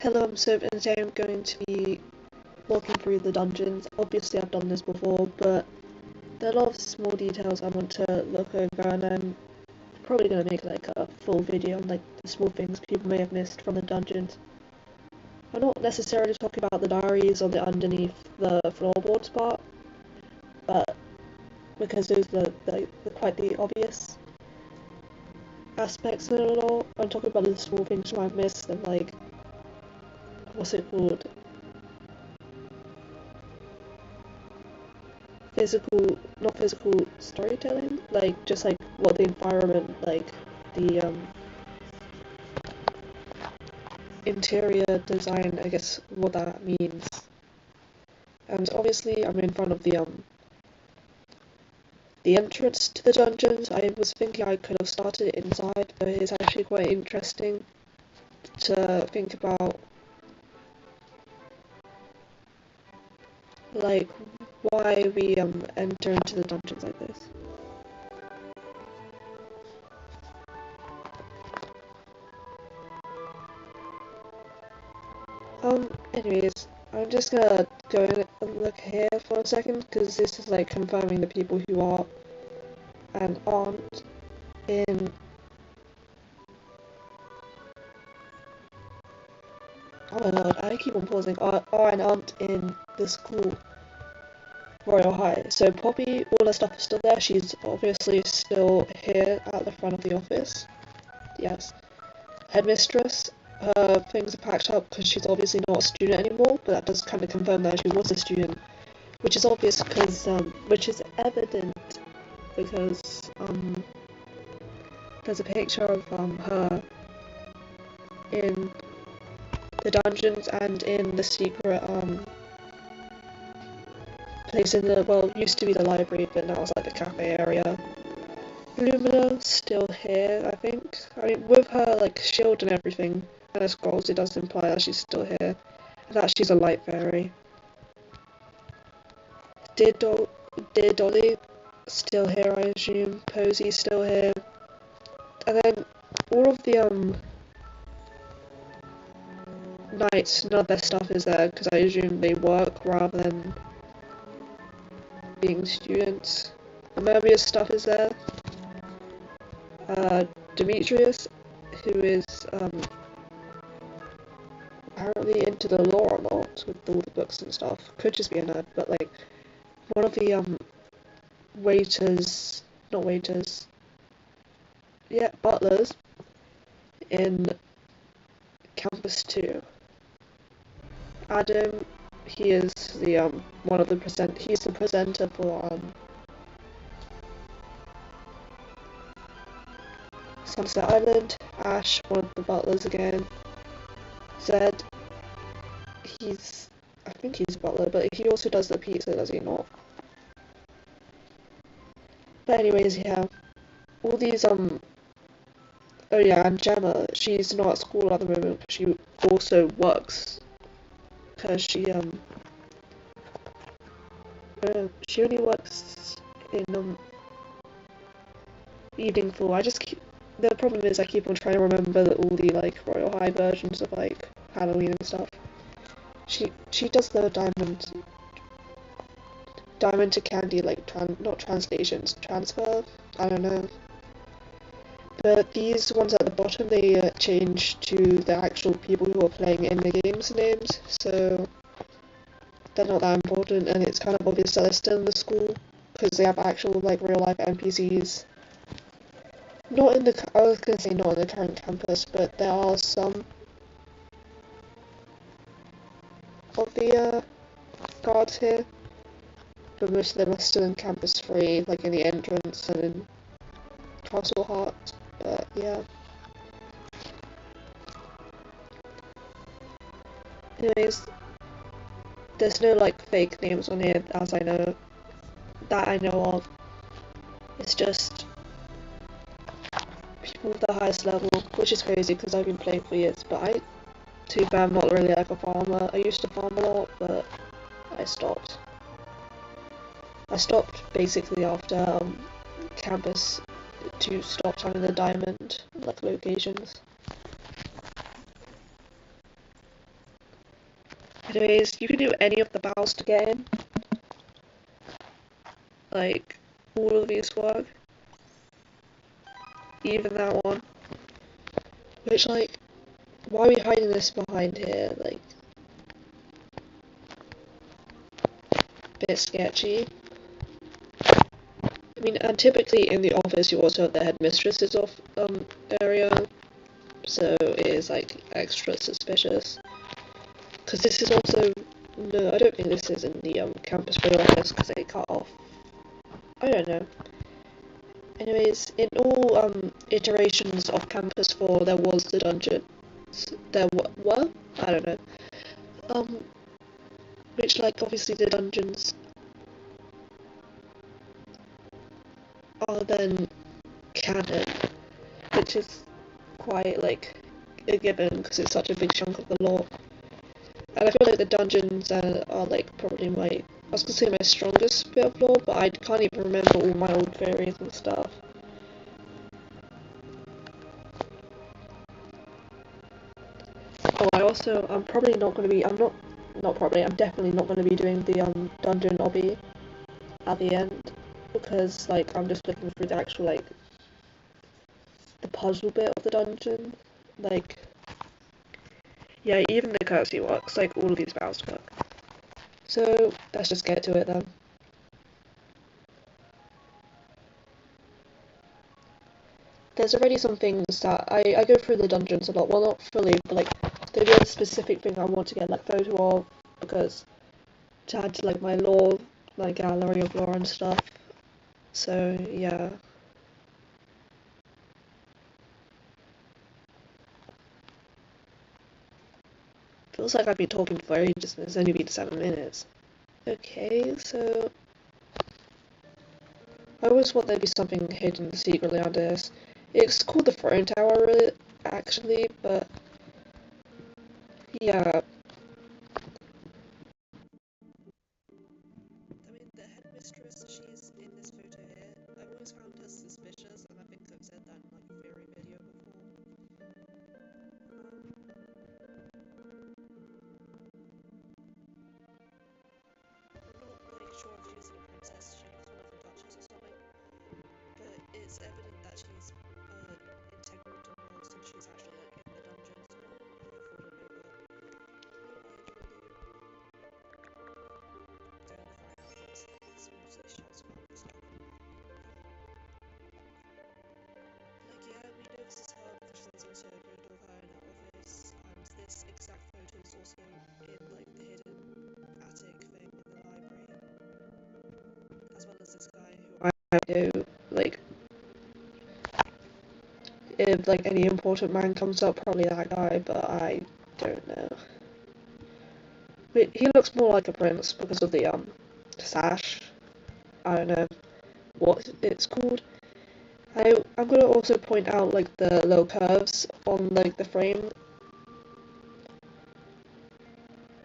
Hello, and today I'm going to be walking through the dungeons. Obviously I've done this before, but there are a lot of small details I want to look over, and I'm probably going to make like a full video on like the small things people may have missed from the dungeons. I'm not necessarily talking about the diaries or the underneath the floorboards part, but because those are quite the obvious aspects of it all. I'm talking about the small things you might miss, and like, what's it called? Not physical storytelling, like just like what the environment, like the interior design, I guess what that means. And obviously I'm in front of the entrance to the dungeons. I was thinking I could have started it inside, but it's actually quite interesting to think about, like, why we enter into the dungeons like this. Anyways, I'm just gonna go and look here for a second, because this is like confirming the people who are and aren't in. Oh my god, I keep on pausing. Are and aren't in the school, Royale High. So Poppy, all her stuff is still there. She's obviously still here at the front of the office. Yes. Headmistress, her things are packed up because she's obviously not a student anymore, but that does kind of confirm that she was a student, which is obvious because, which is evident because, there's a picture of, her in the dungeons and in the secret, place in the, well, used to be the library, but now it's like the cafe area. Lumina still here, I think. I mean, with her like shield and everything, and her scrolls, it does imply that she's still here, and that she's a light fairy. Dear Dolly, still here, I assume. Posy, still here. And then all of the knights, none of their stuff is there, because I assume they work rather than being students. Amerbia's stuff is there. Demetrius, who is apparently into the lore a lot with all the books and stuff. Could just be a nerd, but like one of the not waiters, yeah, butlers in Campus 2. Adam, he is the he's the presenter for Sunset Island. Ash, one of the butlers again. Zed, I think he's a butler, but he also does the pizza, does he not? But anyways, yeah, all these oh yeah, and Gemma, she's not at school at the moment, but she also works, because she only works in evening for. The problem is I keep on trying to remember all the like Royal High versions of like Halloween and stuff. She does the diamond to candy, like not translations, transfer, I don't know. But these ones at the bottom, they change to the actual people who are playing in the game's names, so they're not that important, and it's kind of obvious that they're still in the school, because they have actual like real life NPCs. I was gonna say not in the current campus, but there are some of the guards here, but most of them are still in Campus 3, like in the entrance and in Castle Heart, but yeah. Anyways, there's no like fake names on here that I know of. It's just people with the highest level, which is crazy because I've been playing for years, but to be fair, I'm not really like a farmer. I used to farm a lot, but I stopped. I stopped basically after Campus to stop having the diamond like locations. Anyways, you can do any of the battles to get in. Like, all of these work. Even that one. Which, like, why are we hiding this behind here? Like, bit sketchy. I mean, and typically in the office you also have the headmistress's area, so it is like extra suspicious. Because this is also no, I don't think this is in the campus for office because they cut off. I don't know. Anyways, in all iterations of Campus 4, there was the dungeon. There were? I don't know. Um, which, like, obviously the dungeons are then canon, which is quite, like, a given because it's such a big chunk of the lore. And I feel like the dungeons are like, probably I was gonna say my strongest bit of lore, but I can't even remember all my old theories and stuff. Oh, I'm probably not going to be, not probably, I'm definitely not going to be doing the dungeon obby at the end, because like I'm just looking through the actual like the puzzle bit of the dungeon. Like, yeah, even the curtsy works, like all of these battles work. So let's just get to it then. There's already some things that I go through the dungeons a lot, well not fully, but like there'll be a specific thing I want to get like photo of because to add to like my lore, my gallery of lore and stuff. So yeah. Feels like I've been talking for ages and it's only been 7 minutes. Okay, so I always thought there'd be something hidden secretly under this. It's called the Throne Tower, really, actually, but yeah. I mean, the headmistress, she's in this photo here. I've always found her suspicious, and I think I've said that in like a theory video before. I'm not like sure if she's a princess, she looks more like a duchess or something, but it's evident that she's integral to the world since she's actually like in the dungeons. Not who thought of it, but don't know how I have this. It's mostly shots about this stuff. Like, yeah, we know this is her because there's also a photo of her in her office, and this exact photo is also in like the hidden attic thing in the library, as well as this guy who I know, like, if like any important man comes up, probably that guy, but I don't know. But he looks more like a prince because of the sash. I don't know what it's called. I'm gonna also point out like the little curves on like the frame.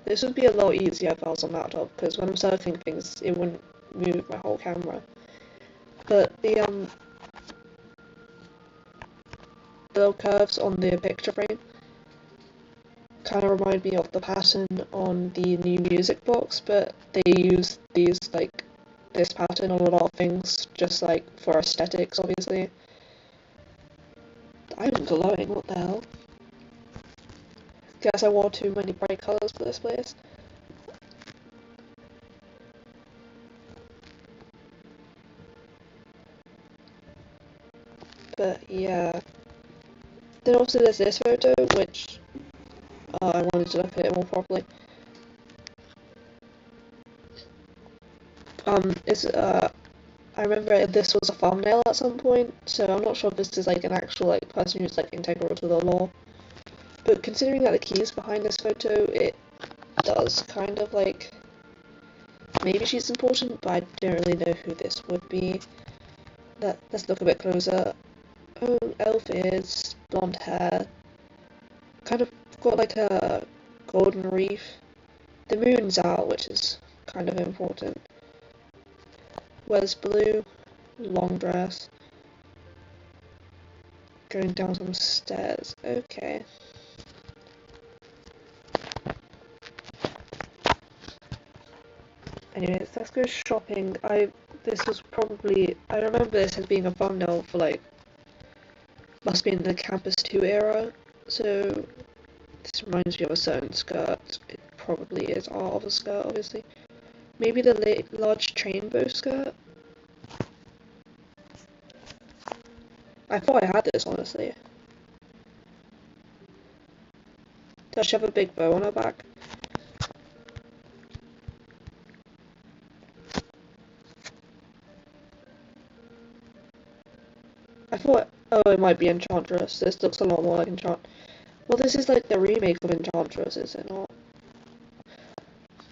This would be a lot easier if I was on laptop because when I'm circling things, it wouldn't move my whole camera. But the little curves on the picture frame kind of remind me of the pattern on the new music box, but they use these like this pattern on a lot of things just like for aesthetics, obviously. I'm glowing, what the hell? Guess I wore too many bright colours for this place. But yeah. Then also there's this photo, which I wanted to look at it more properly. It's I remember this was a thumbnail at some point, so I'm not sure if this is like an actual like person who's like integral to the lore. But considering that the key is behind this photo, it does kind of like maybe she's important, but I don't really know who this would be. Let's look a bit closer. Oh, elf ears, blonde hair, kind of got like a golden reef. The moon's out, which is kind of important. Wears blue, long dress, going down some stairs. Okay. Anyways, let's go shopping. This was probably, I remember this as being a thumbnail for like, must be in the Campus 2 era, so this reminds me of a certain skirt. It probably is art of a skirt, obviously. Maybe the large train bow skirt? I thought I had this, honestly. Does she have a big bow on her back? I thought, oh, it might be Enchantress. This looks a lot more like Enchant. Well, this is like the remake of Enchantress, is it not?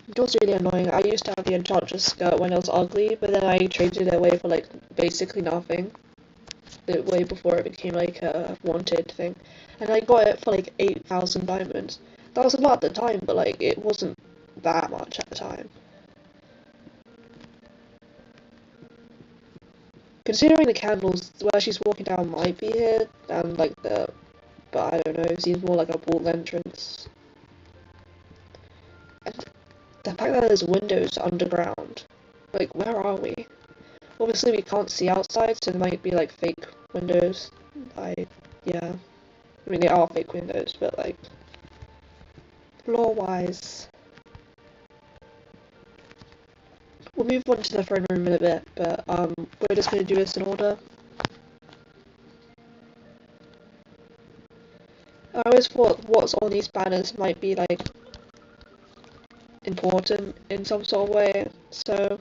It was really annoying. I used to have the Enchantress skirt when it was ugly, but then I traded it away for like basically nothing. Way before it became like a wanted thing. And I got it for like 8,000 diamonds. That was a lot at the time, but like it wasn't that much at the time. Considering the candles where she's walking down might be here, and like but I don't know, it seems more like a pool entrance. And the fact that there's windows underground, like where are we? Obviously we can't see outside, so there might be like fake windows. Yeah. I mean they are fake windows, but like, lore-wise. We'll move on to the throne room in a bit, but we're just going to do this in order. I always thought what's on these banners might be like important in some sort of way, so,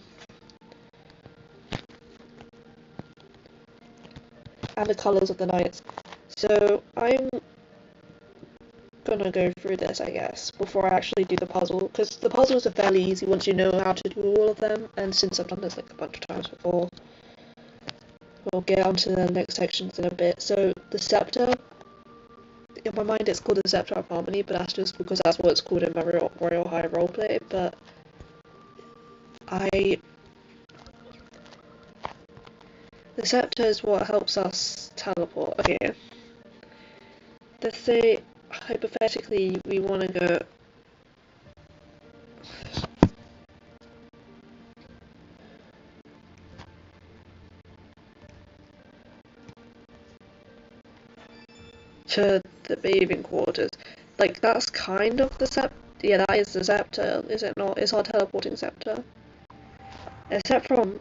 and the colours of the knights. So I'm gonna go through this, I guess, before I actually do the puzzle, because the puzzles are fairly easy once you know how to do all of them, and since I've done this like a bunch of times before, we'll get onto the next sections in a bit. So the scepter, in my mind it's called the Scepter of Harmony, but that's just because that's what it's called in my Royale High roleplay, but the scepter is what helps us teleport. Okay, let's say, hypothetically, we want to go to the bathing quarters. Like, that's kind of the scepter. Yeah, that is the scepter, is it not? It's our teleporting scepter. Except from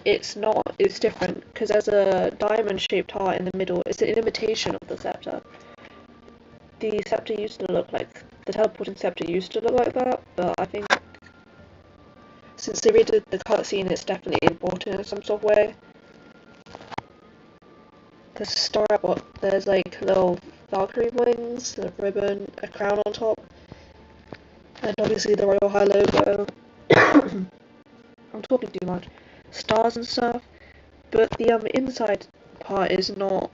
it's not, it's different, because there's a diamond-shaped heart in the middle. It's an imitation of the scepter. The scepter used to look like, the teleporting scepter used to look like that, but I think since they redid the cutscene, it's definitely important in some sort of way. The star, there's like little Valkyrie wings, a ribbon, a crown on top, and obviously the Royale High logo. I'm talking too much. Stars and stuff, but the inside part is not.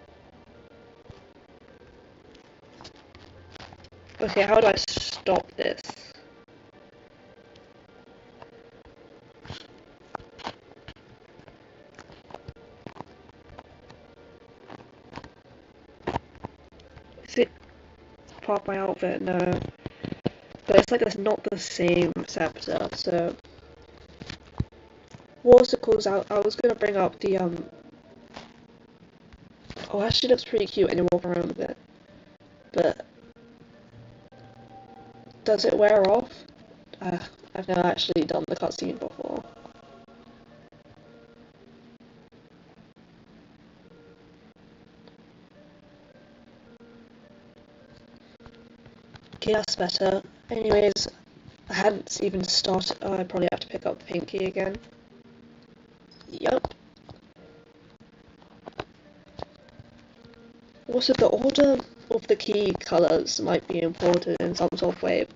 Okay, how do I stop this? Is it part of my outfit? No. But it's like it's not the same scepter, so. What was it called? I was gonna bring up the oh, actually looks pretty cute and you walk around with it. But does it wear off? I've never actually done the cutscene before. Okay, that's better. Anyways, I hadn't even started. Oh, I probably have to pick up the pink key again. Yup. Also, the order of the key colours might be important in some sort of way,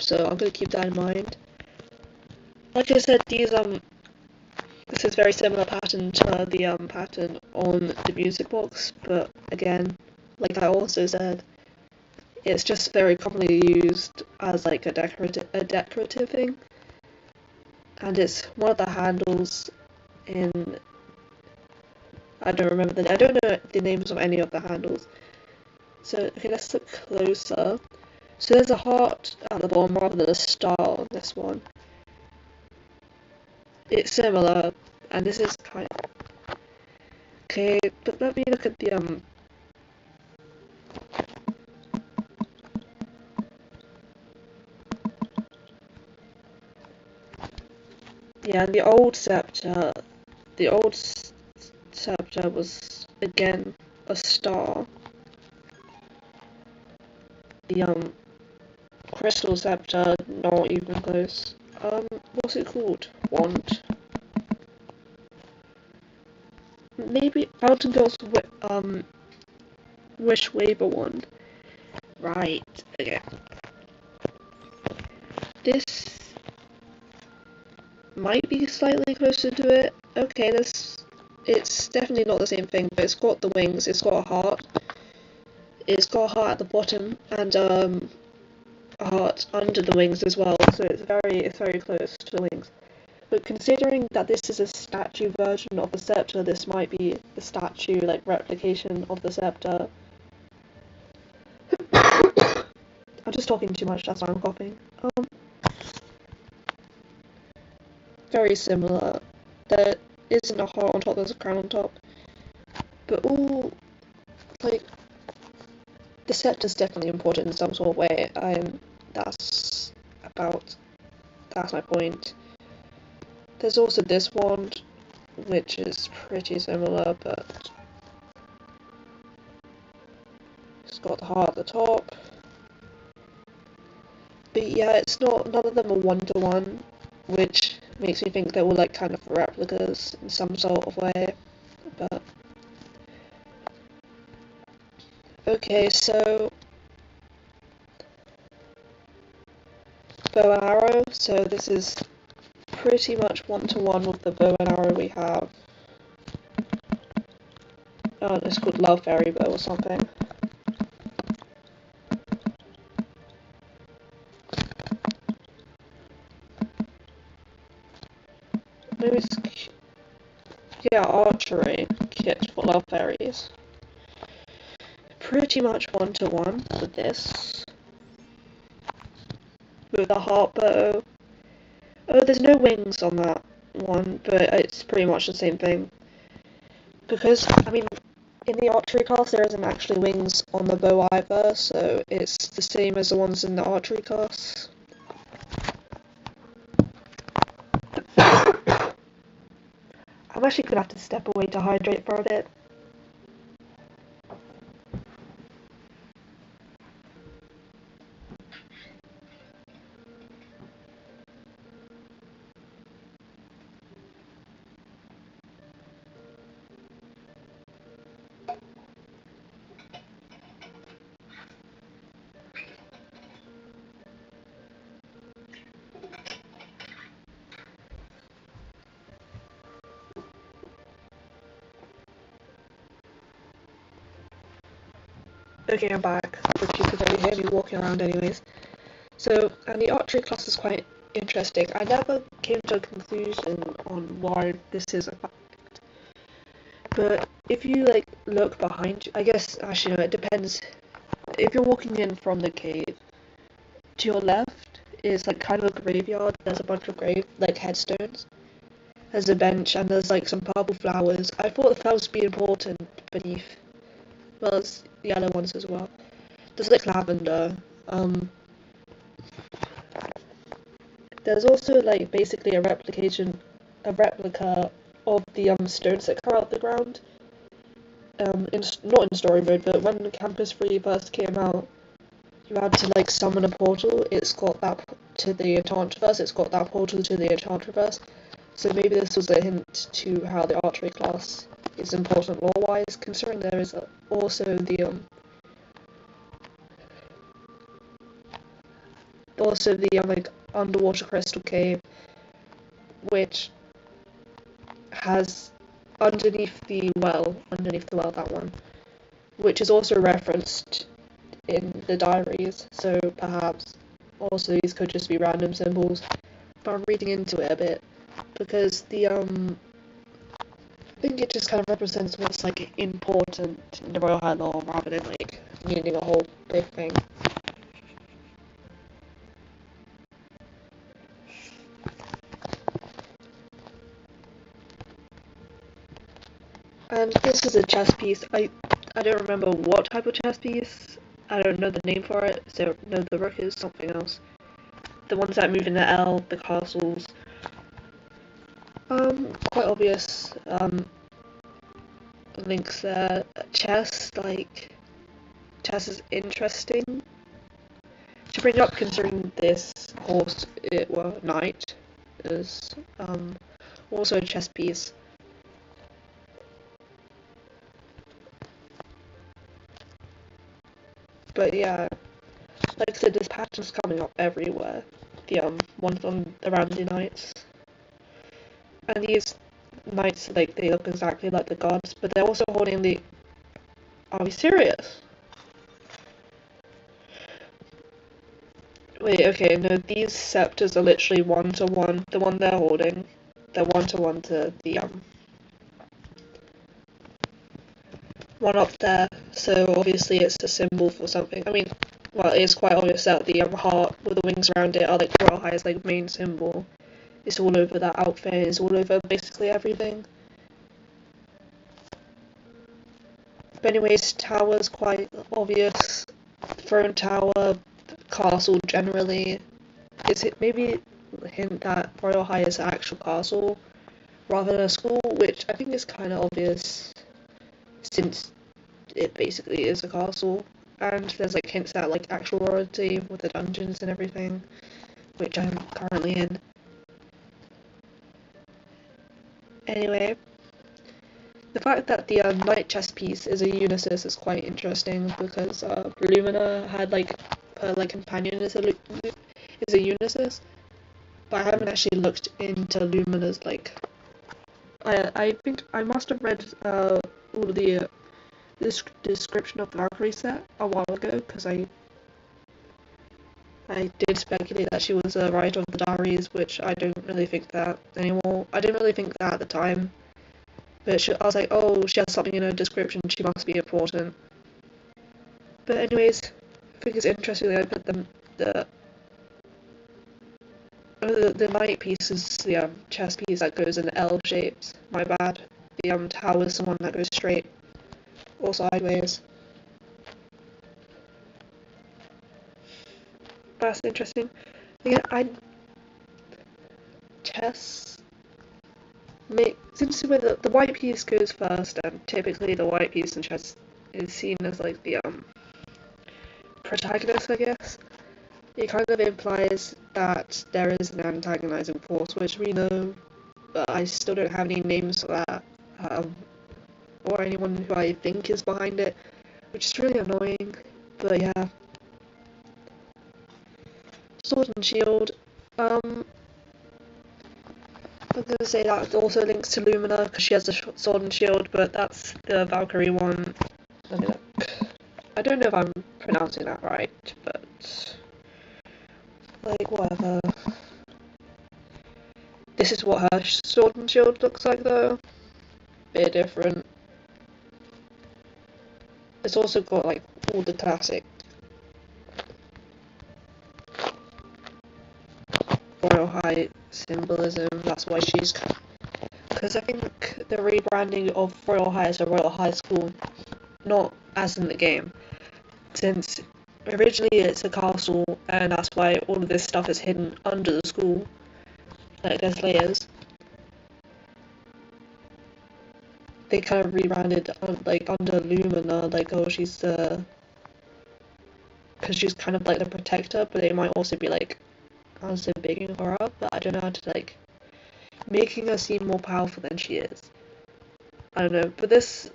so I'm gonna keep that in mind. Like I said, this is very similar pattern to the pattern on the music box, but again, like I also said, it's just very commonly used as like a decorative thing, and it's one of the handles in. I don't know the names of any of the handles. So okay, let's look closer. So there's a heart at the bottom rather than a star on this one. It's similar, and this is kind of... Okay, but let me look at the yeah, the old scepter was again a star. The crystal scepter, not even close. What's it called? Wand. Maybe Fountain Girl's Wish Waver Wand. Right. Okay. This might be slightly closer to it. Okay, it's definitely not the same thing, but it's got the wings, it's got a heart. It's got a heart at the bottom and a heart under the wings as well, so it's very close to the wings. But considering that this is a statue version of the scepter, this might be the statue like replication of the scepter. I'm just talking too much, that's why I'm coughing. Very similar. There isn't a heart on top, there's a crown on top. But all, like, the scepter's definitely important in some sort of way, and that's my point. There's also this wand, which is pretty similar, but it's got the heart at the top. But yeah, none of them are one-to-one, which makes me think they're all like kind of replicas in some sort of way, but... Okay, so... bow and arrow, so this is pretty much one-to-one with the bow and arrow we have. Oh, it's called Love Fairy Bow or something. Maybe it's... yeah, archery kit for Love Fairies. Pretty much one-to-one with this. With a heart bow. Oh, there's no wings on that one, but it's pretty much the same thing. Because, I mean, in the archery class there isn't actually wings on the bow either, so it's the same as the ones in the archery class. I'm actually gonna have to step away to hydrate for a bit. Okay, I'm back, but you could already hear me walking around anyways. So, and the archery class is quite interesting. I never came to a conclusion on why this is a fact. But if you like look behind you, I guess actually no, it depends. If you're walking in from the cave, to your left is like kind of a graveyard. There's a bunch of headstones. There's a bench and there's like some purple flowers. I thought the flowers would be important beneath. Well, there's yellow ones as well. There's like lavender. There's also like basically a replica of the stones that come out of the ground. Not in story mode, but when Campus 3 first came out, you had to like summon a portal. It's got that to the Enchantress. It's got that portal to the Enchantress. So maybe this was a hint to how the archery class is important lore-wise, considering there is also the like underwater crystal cave, which has underneath the well, that one, which is also referenced in the diaries. So perhaps also these could just be random symbols. But I'm reading into it a bit because I think it just kind of represents what's like important in the Royale High lore rather than like meaning a whole big thing. And this is a chess piece. I don't remember what type of chess piece. I don't know the name for it, so no, the rook is something else. The ones that move in the L, the castles. Quite obvious. Links there. Chess, like, chess is interesting to bring up considering this horse, knight, is also a chess piece. But yeah, like I said, this pattern's coming up everywhere. The ones on around the knights. And these knights, like, they look exactly like the gods, but they're also holding the... Are we serious? Wait, okay, no, these scepters are literally one-to-one. The one they're holding, they're one-to-one to the, one up there. So obviously it's a symbol for something. I mean, well, it's quite obvious that the heart with the wings around it are, like, Royale High's, like, main symbol. It's all over that outfit, it's all over basically everything. But anyways, tower's quite obvious. Throne tower, castle generally. Is it maybe a hint that Royale High is an actual castle rather than a school, which I think is kind of obvious since it basically is a castle. And there's like hints at like actual royalty with the dungeons and everything, which I'm currently in. Anyway, the fact that the knight chess piece is a Unisys is quite interesting because Lumina had like her like companion is a Unisys, but I haven't actually looked into Lumina's like. I think I must have read all of the description of the Valkyrie set a while ago because I did speculate that she was a writer of the diaries, which I don't really think that anymore. I didn't really think that at the time. But I was like, oh, she has something in her description, she must be important. But anyways, I think it's interesting that I put the knight piece is the chess piece that goes in L shapes. My bad. The tower is the one that goes straight or sideways. That's interesting. Again, chess. Since the white piece goes first, and typically the white piece in chess is seen as like the protagonist, I guess. It kind of implies that there is an antagonizing force, which we know, but I still don't have any names for that, or anyone who I think is behind it, which is really annoying. But yeah, sword and shield. I'm gonna say that also links to Lumina because she has a sword and shield, but that's the Valkyrie one. Let me look. I don't know if I'm pronouncing that right, but like whatever. This is what her sword and shield looks like though. Bit different. It's also got like all the classic Royale High symbolism. That's why she's. Because I think the rebranding of Royale High as a Royale High School, not as in the game, since originally it's a castle and that's why all of this stuff is hidden under the school. Like there's layers. They kind of rebranded like under Lumina, like oh she's the, because she's kind of like the protector, but they might also be like, I don't say bigging her up, but I don't know how to like making her seem more powerful than she is. I don't know, but this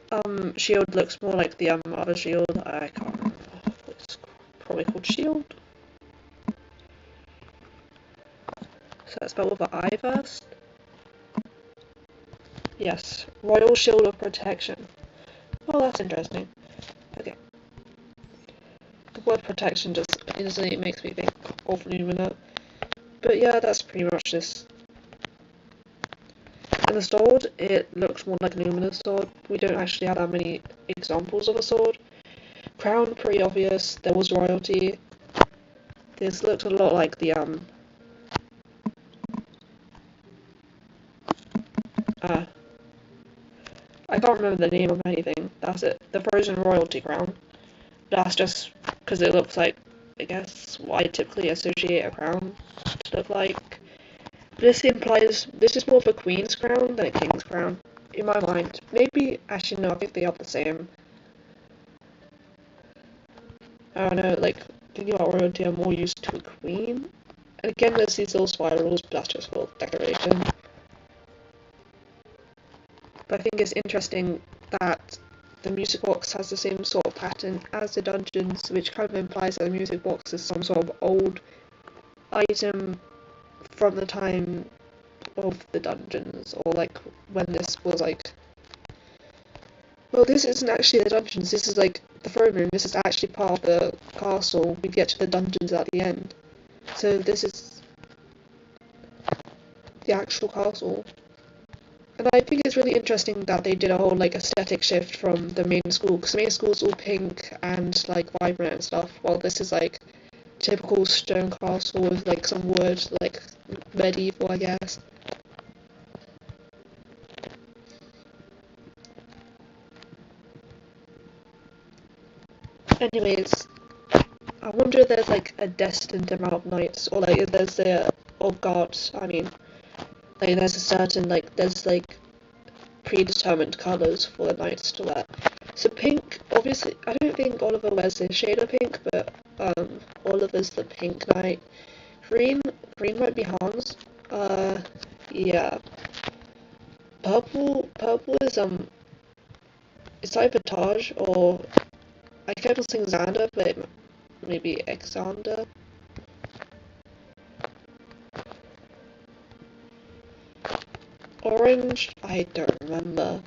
shield looks more like the other shield. I can't remember. It's probably called shield. So that's spelled with an I first. Yes, Royal Shield of Protection. Oh, that's interesting. Okay. The word protection just instantly makes me think of Lumina. But yeah, that's pretty much this. And the sword, it looks more like Lumina's sword. We don't actually have that many examples of a sword. Crown, pretty obvious. There was royalty. This looks a lot like the I can't remember the name of anything. That's it. The frozen royalty crown. That's just because it looks like, I guess, what I typically associate a crown to look like. This implies this is more of a queen's crown than a king's crown, in my mind. Maybe, actually no, I think they are the same. I don't know, like, thinking about royalty, I'm more used to a queen. And again, there's these little spirals, but that's just for decoration. But I think it's interesting that the music box has the same sort of pattern as the dungeons, which kind of implies that the music box is some sort of old item from the time of the dungeons, or like when this was like, well, this isn't actually the dungeons, this is like the throne room, this is actually part of the castle. We get to the dungeons at the end, so this is the actual castle. And I think it's really interesting that they did a whole like aesthetic shift from the main school, because the main school is all pink and like vibrant and stuff, while this is like typical stone castle with like some wood, like medieval, I guess. Anyways, I wonder if there's like a destined amount of knights, or like if there's a, or guards, I mean, like there's a certain, like, there's like predetermined colours for the knights to wear. So pink, obviously, I don't think Oliver wears this shade of pink, but Oliver's the pink knight. Green might be Hans. Yeah. Purple is it's either Taj or I kept on saying Xander, but it maybe Xander. Orange, I don't remember.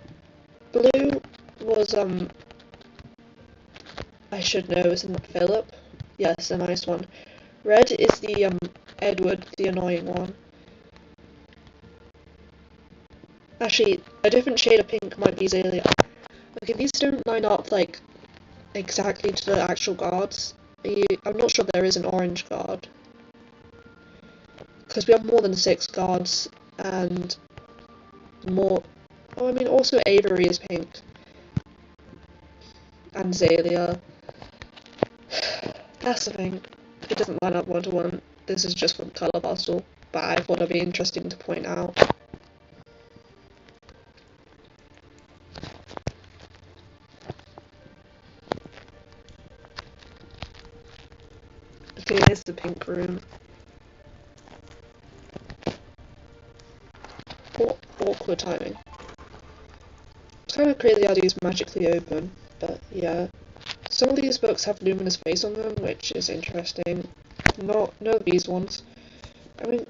Blue was I should know, isn't it Philip? Yes, a nice one. Red is the Edward, the annoying one. Actually, a different shade of pink might be Azalea. Okay, these don't line up like exactly to the actual guards. I'm not sure there is an orange guard, because we have more than 6 guards, and more. Oh, I mean, also Avery is pink, and Zalia. That's the thing. It doesn't line up 1-to-1. This is just from colour pastel, but I thought it'd be interesting to point out. Okay, here's the pink room. Awkward timing. It's kind of crazy how these magically open, but yeah. Some of these books have luminous face on them, which is interesting. Not these ones. I mean,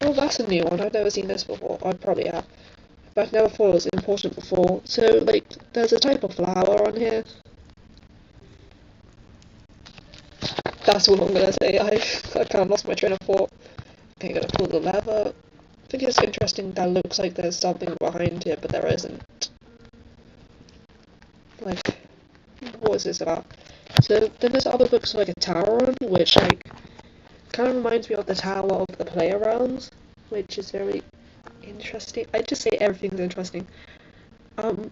oh, that's a new one. I've never seen this before. I probably have, but I've never thought it was important before. So, like, there's a type of flower on here. That's all I'm gonna say. I kind of lost my train of thought. Okay, gonna pull the lever. I think it's interesting that looks like there's something behind here, but there isn't. Like, what is this about? So then there's other books like a tower on, which like kind of reminds me of the tower of the Playarounds, which is very interesting. I just say everything's interesting. But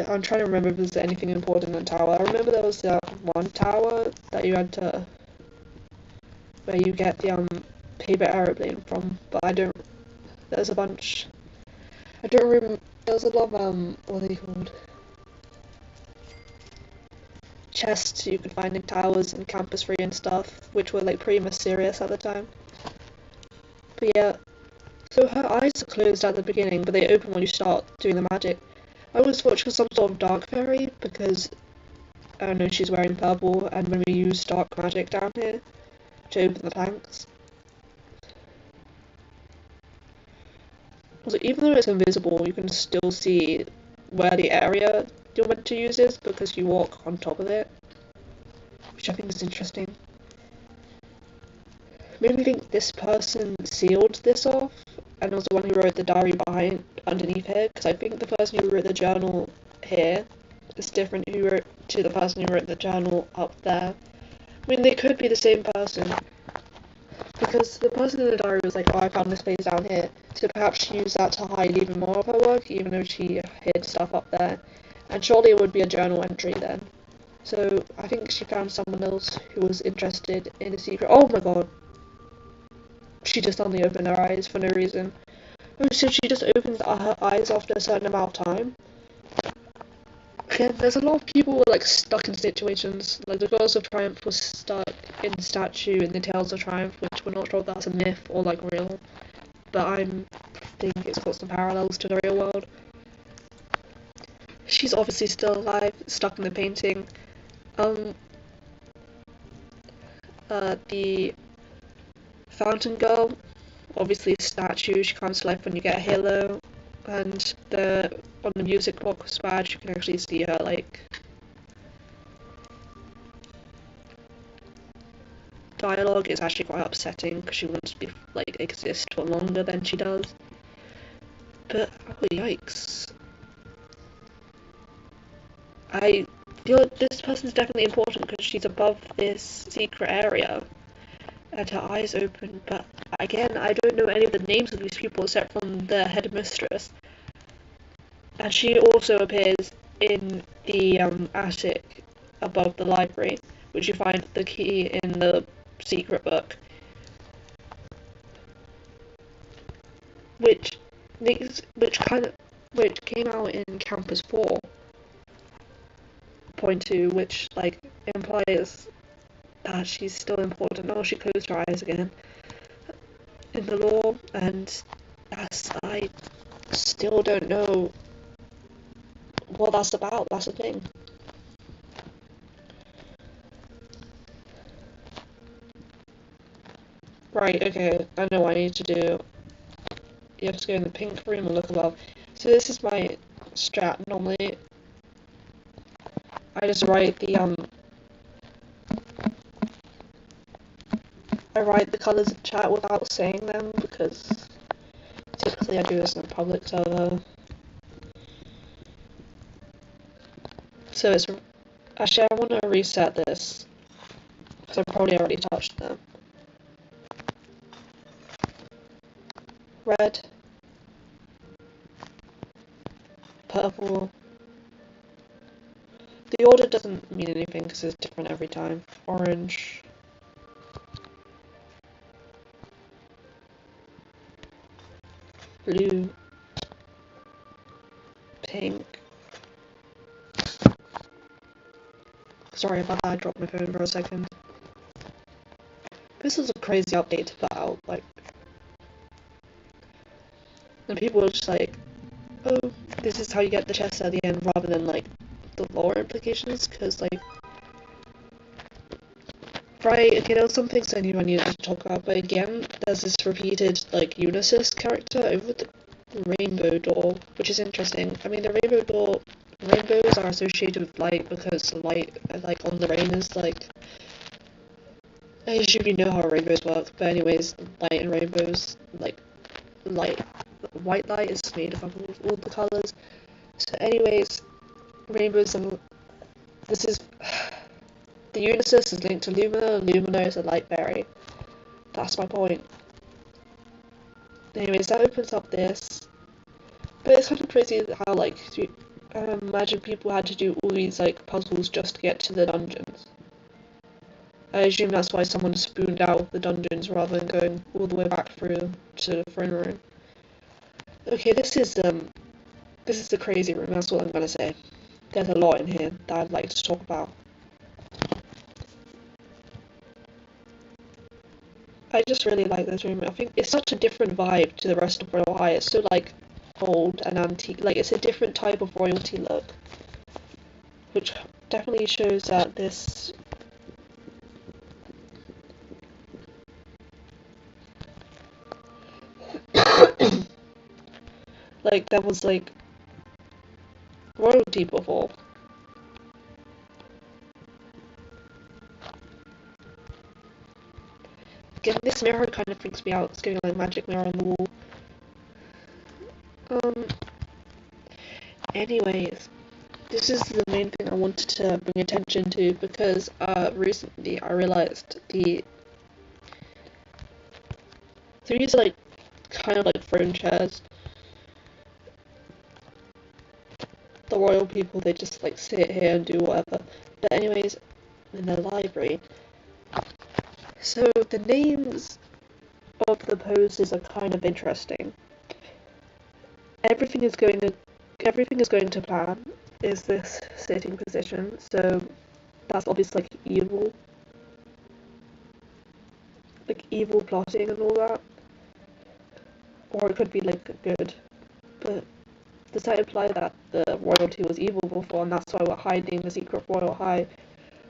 I'm trying to remember if there's anything important in the tower. I remember there was that one tower that you had to, where you get the paper aeroplane from, but I don't. There's a bunch. I don't remember. There was a lot of what are they called? Chests you could find in towers and Campus Free and stuff, which were like pretty mysterious at the time. But yeah, so her eyes are closed at the beginning, but they open when you start doing the magic. I always thought she was some sort of dark fairy because I don't know, she's wearing purple, and when we use dark magic down here to open the planks. Also, even though it's invisible, you can still see where the area you're meant to use is because you walk on top of it, which I think is interesting. Made me think this person sealed this off and was the one who wrote the diary behind underneath here, because I think the person who wrote the journal here is different who wrote to the person who wrote the journal up there. I mean, they could be the same person, because the person in the diary was like, oh, I found this place down here, so perhaps she used that to hide even more of her work, even though she hid stuff up there, and surely it would be a journal entry then. So I think she found someone else who was interested in a secret. Oh my god, she just suddenly opened her eyes for no reason. Oh, so she just opens her eyes after a certain amount of time? Again, there's a lot of people who are like stuck in situations. Like the Girls of Triumph was stuck in statue in the Tales of Triumph, which we're not sure if that's a myth or like real. But I think it's got some parallels to the real world. She's obviously still alive, stuck in the painting. The Fountain Girl, obviously a statue, she comes to life when you get a halo, and on the music box badge you can actually see her like dialogue. Is actually quite upsetting because she wants to be like exist for longer than she does. But oh yikes. I feel this person's definitely important because she's above this secret area and her eyes open, but again, I don't know any of the names of these people except from the headmistress. And she also appears in the attic above the library, which you find the key in the secret book, which came out in Campus 4.2, which like implies that she's still important. Oh, she closed her eyes again in the law, and I still don't know what that's about. That's the thing. Right, okay, I know what I need to do. You have to go in the pink room and look above. So this is my strat. Normally, I just write I write the colours in chat without saying them, because typically I do this in a public server. So it's, actually I want to reset this, because I probably already touched them. Red, purple. The order doesn't mean anything because it's different every time. Orange. Blue. Pink. Sorry about that, I dropped my phone for a second. This is a crazy update to put out, like, and people are just like, oh, this is how you get the chest at the end, rather than like the lore implications, because like, right, okay, there was some things I knew I needed to talk about, but again, there's this repeated like Unisys character over the rainbow door, which is interesting. I mean, the rainbows are associated with light because light, like on the rain, is like, I assume you know how rainbows work, but anyways, light and rainbows, like, light, white light is made up of all the colours. So anyways, rainbows, and this is, the Unisys is linked to Lumina, and Lumina is a light fairy. That's my point. Anyways, that opens up this, but it's kind of crazy how, like, imagine people had to do all these, like, puzzles just to get to the dungeons. I assume that's why someone spooned out the dungeons rather than going all the way back through to the throne room. Okay, this is the crazy room, that's what I'm gonna say. There's a lot in here that I'd like to talk about. I just really like this room. I think it's such a different vibe to the rest of Royale High. It's so like old and antique, like it's a different type of royalty look, which definitely shows that this like there was like royalty before. Again, this mirror kind of freaks me out. It's getting like magic mirror on the wall. Anyways, this is the main thing I wanted to bring attention to, because recently I realized these are like kind of like throne chairs. The royal people, they just like sit here and do whatever. But anyways, in the library. So the names of the poses are kind of interesting. Everything is going to plan. Is this sitting position? So that's obviously like evil plotting and all that. Or it could be like good. But does that imply that the royalty was evil before, and that's why we're hiding the secret Royale High?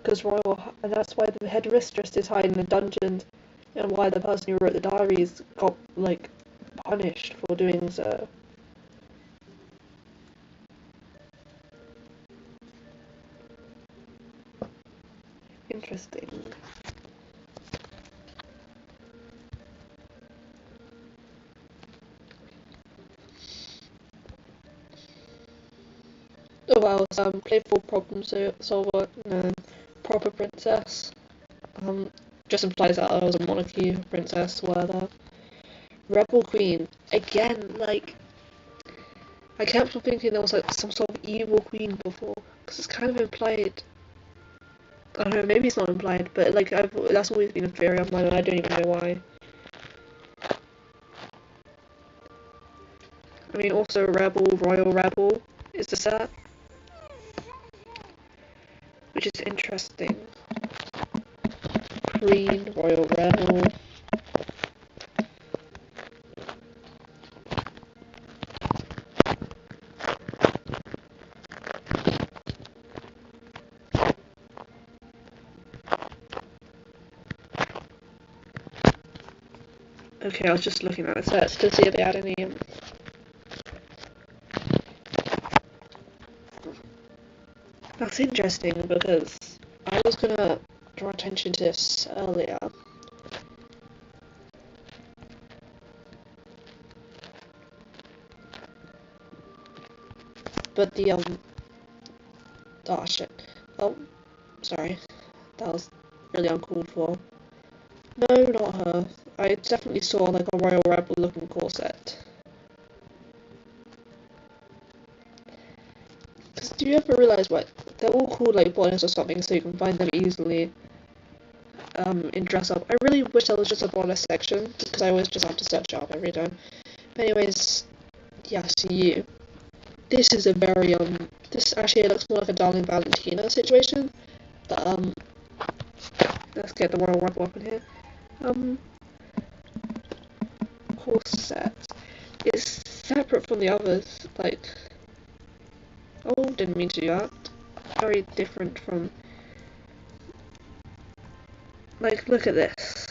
And that's why the headmistress is hiding in dungeons, and why the person who wrote the diaries got like punished for doing so. Interesting. Oh wow, some playful problem solver, no, proper princess. Um, just implies that I was a monarchy princess, whatever. Rebel queen. Again, like, I kept on thinking there was like some sort of evil queen before, because it's kind of implied. I don't know, maybe it's not implied, but like that's always been a theory of mine, and I don't even know why. I mean, also rebel, royal rebel is the set, which is interesting. Queen, royal rebel. Okay, I was just looking at the sets to see if they had any. That's interesting because I was gonna draw attention to this earlier. But oh shit. Oh, sorry. That was really uncalled for. No, not her. I definitely saw like a royal rebel looking corset. Because do you ever realise what? They're all called like bonnets or something so you can find them easily in dress up. I really wish there was just a bonnet section because I always just have to search up every time. But anyways, yeah, see you. This is a very this actually looks more like a Darling Valentina situation. But let's get the royal rebel up in here. Corset is separate from the others. Like, oh, didn't mean to do that. Very different from. Like, look at this.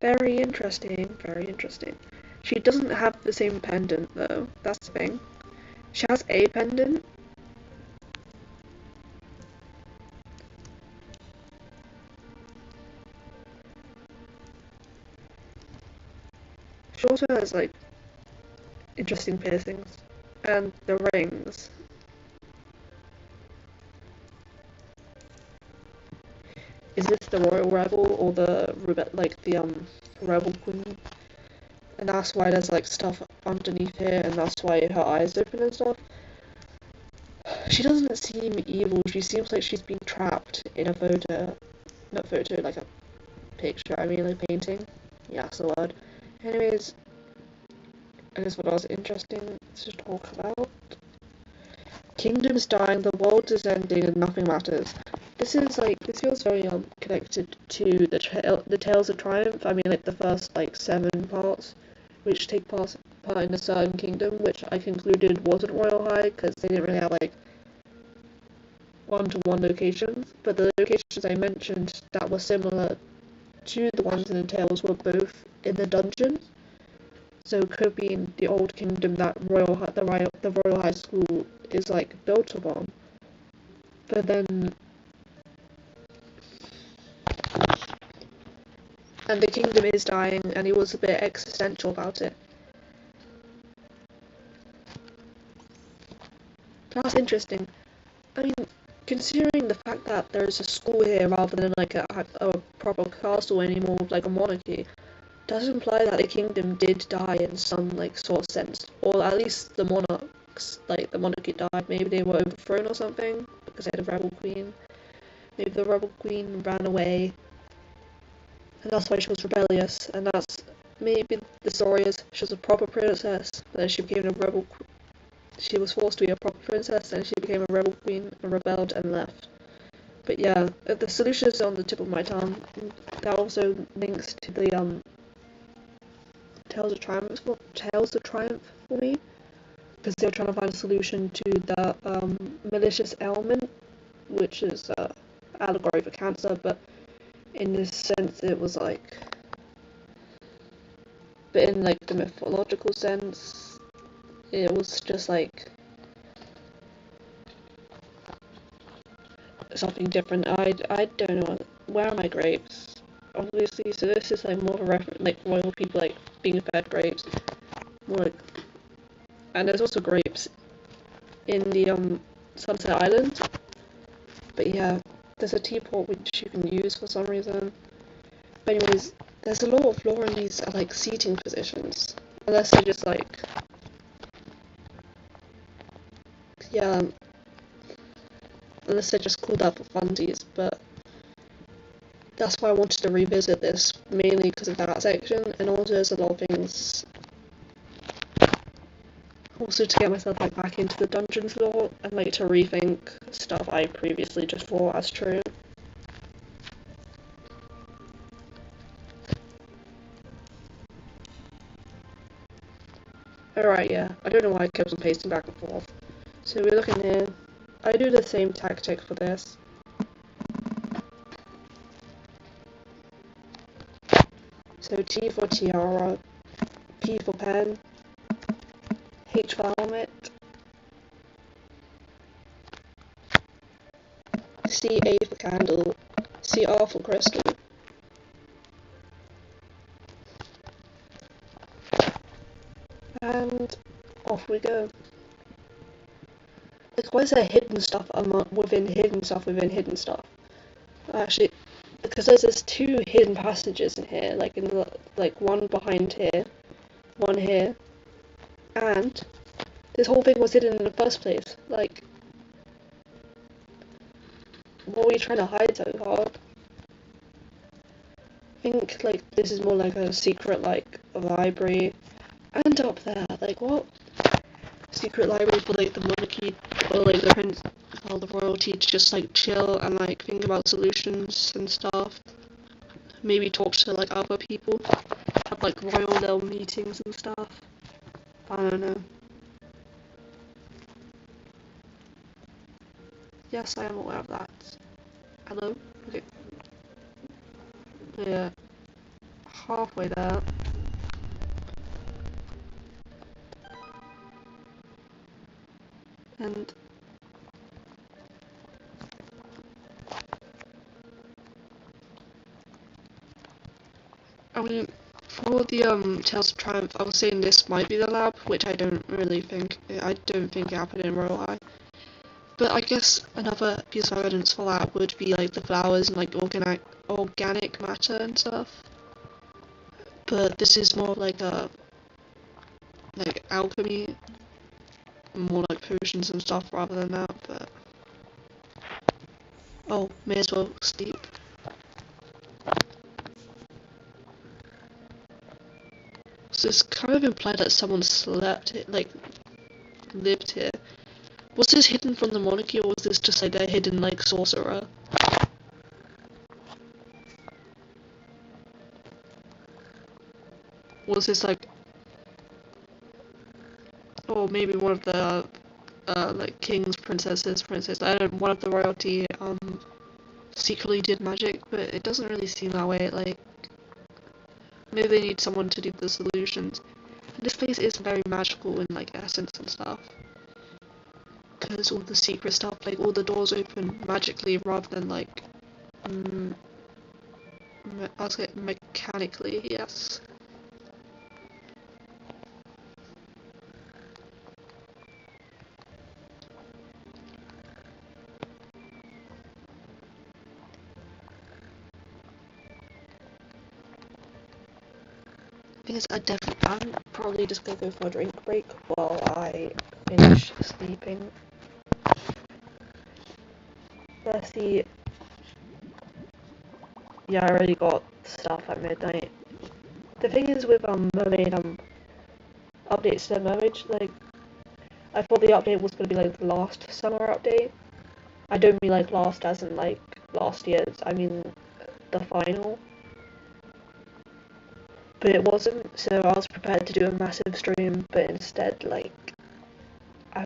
Very interesting. Very interesting. She doesn't have the same pendant though. That's the thing. She has a pendant. She also has like interesting piercings and the rings. Is this the royal rebel or the rebel queen? And that's why there's like stuff underneath here, and that's why her eyes open and stuff. She doesn't seem evil. She seems like she's being trapped in a photo, not photo, like a picture. I mean, like painting. Yeah, that's the word. Anyways, I guess what was interesting to talk about. Kingdom is dying, the world is ending, and nothing matters. This feels very connected to the Tales of Triumph. I mean, like the first like 7 parts, which take part in a certain kingdom, which I concluded wasn't Royale High because they didn't really have like one-to-one locations. But the locations I mentioned that were similar to the ones in the Tales were both in the dungeons. So it could be in the old kingdom that the Royale High School is like built upon. But then and the kingdom is dying, and he was a bit existential about it. That's interesting. I mean, considering the fact that there's a school here rather than like a proper castle anymore, like a monarchy, does imply that the kingdom did die in some like sort of sense, or at least the monarchs, like the monarchy died. Maybe they were overthrown or something because they had a rebel queen. Maybe the rebel queen ran away, and that's why she was rebellious. And that's maybe the story is she was a proper princess, but then she became a rebel. She was forced to be a proper princess, and she became a rebel queen and rebelled and left. But yeah, the solution is on the tip of my tongue. That also links to the Tales of Triumph for me, because they were trying to find a solution to the malicious ailment, which is allegory for cancer, but in this sense it was like, but in like the mythological sense, it was just like something different. I don't know. Where are my grapes? Obviously, so this is like more of a reference, like royal people like being fed grapes, more like, and there's also grapes in the Sunset Island. But yeah, there's a teapot which you can use for some reason. But anyways, there's a lot of lore in these like seating positions, unless they just like, yeah, unless they just called up for funsies. But that's why I wanted to revisit this, mainly because of that section, and also there's a lot of things. Also to get myself like back into the dungeons lore and like to rethink stuff I previously just thought as true. Alright, yeah, I don't know why I kept on pasting back and forth. So we're looking here. I do the same tactic for this. So T for tiara, P for pen, H for helmet, CA for candle, CR for crystal. And off we go. Like, why is there hidden stuff within hidden stuff within hidden stuff? Actually, because there's two hidden passages in here, like in the like one behind here, one here, and this whole thing was hidden in the first place. Like, what were you trying to hide so hard? I think like this is more like a secret like library, and up there, like what? Secret library for like the monarchy or like the prince or the royalty to just like chill and like think about solutions and stuff. Maybe talk to like other people, have like royal little meetings and stuff. I don't know. Yes, I am aware of that. Hello? Okay. Yeah. Halfway there. And I mean, for the Tales of Triumph, I was saying this might be the lab, which I don't really think. I don't think it happened in Royal High. But I guess another piece of evidence for that would be like the flowers and like organic matter and stuff. But this is more like a like alchemy, more like potions and stuff rather than that. But oh, may as well sleep. So it's kind of implied that someone slept it, like lived here. Was this hidden from the monarchy, or was this just like a hidden like sorcerer? Was this like, or maybe one of the like kings, princesses, I don't know, one of the royalty secretly did magic, but it doesn't really seem that way. Like maybe they need someone to do the solutions. And this place is very magical in like essence and stuff, because all the secret stuff, like all the doors open magically rather than like I'll say mechanically. Yes. Because I'm probably just gonna go for a drink break while I finish sleeping. Let's see. Yeah, I already got stuff at midnight. The thing is with Mermaid updates to Mermaid, like I thought the update was gonna be like the last summer update. I don't mean like last as in like last year's. I mean the final. But it wasn't, so I was prepared to do a massive stream, but instead, like, I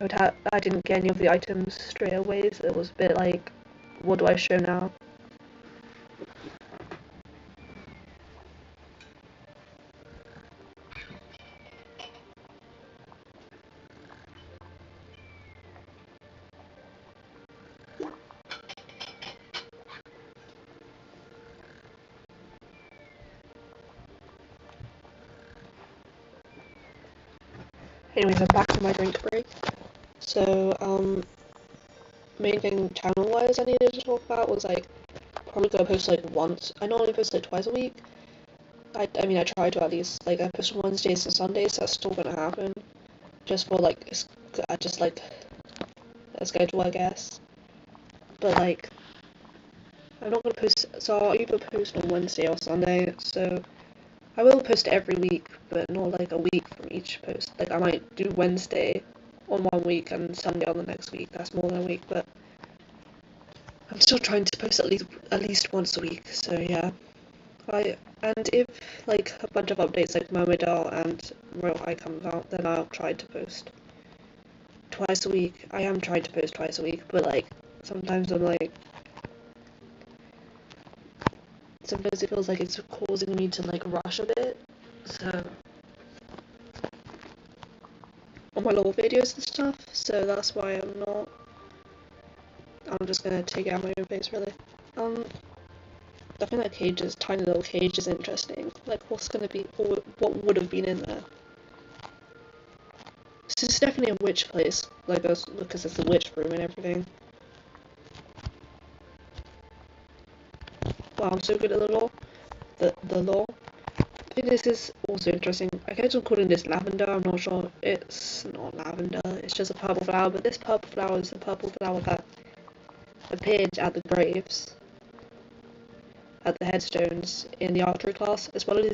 didn't get any of the items straight away, so it was a bit like, what do I show now? Anyways, I'm back from my drink break. So, main thing channel-wise I needed to talk about was, like, probably gonna post, like, once. I normally post, like, twice a week. I mean, I try to at least. Like, I post on Wednesdays and Sundays, that's still gonna happen. Just for, like, just, like, a schedule, I guess. But, like, I'm not gonna post, so I'll either post on Wednesday or Sunday, so I will post every week, but not like a week from each post. Like I might do Wednesday on one week and Sunday on the next week. That's more than a week, but I'm still trying to post at least once a week. So yeah, and if like a bunch of updates like Mermaid and Royale High comes out, then I'll try to post twice a week. I am trying to post twice a week, but like sometimes I'm like. Sometimes it feels like it's causing me to like rush a bit, so on my little videos and stuff, so that's why I'm just gonna take it out my own face really. I think that tiny little cage is interesting, like what's gonna be, or what would have been in there. This is definitely a witch place, like because it's a witch room and everything. Wow, I'm so good at the law. The law. I think this is also interesting. I kept on calling this lavender, I'm not sure. It's not lavender, it's just a purple flower, but this purple flower is the purple flower that appeared at the graves, at the headstones in the archery class, as well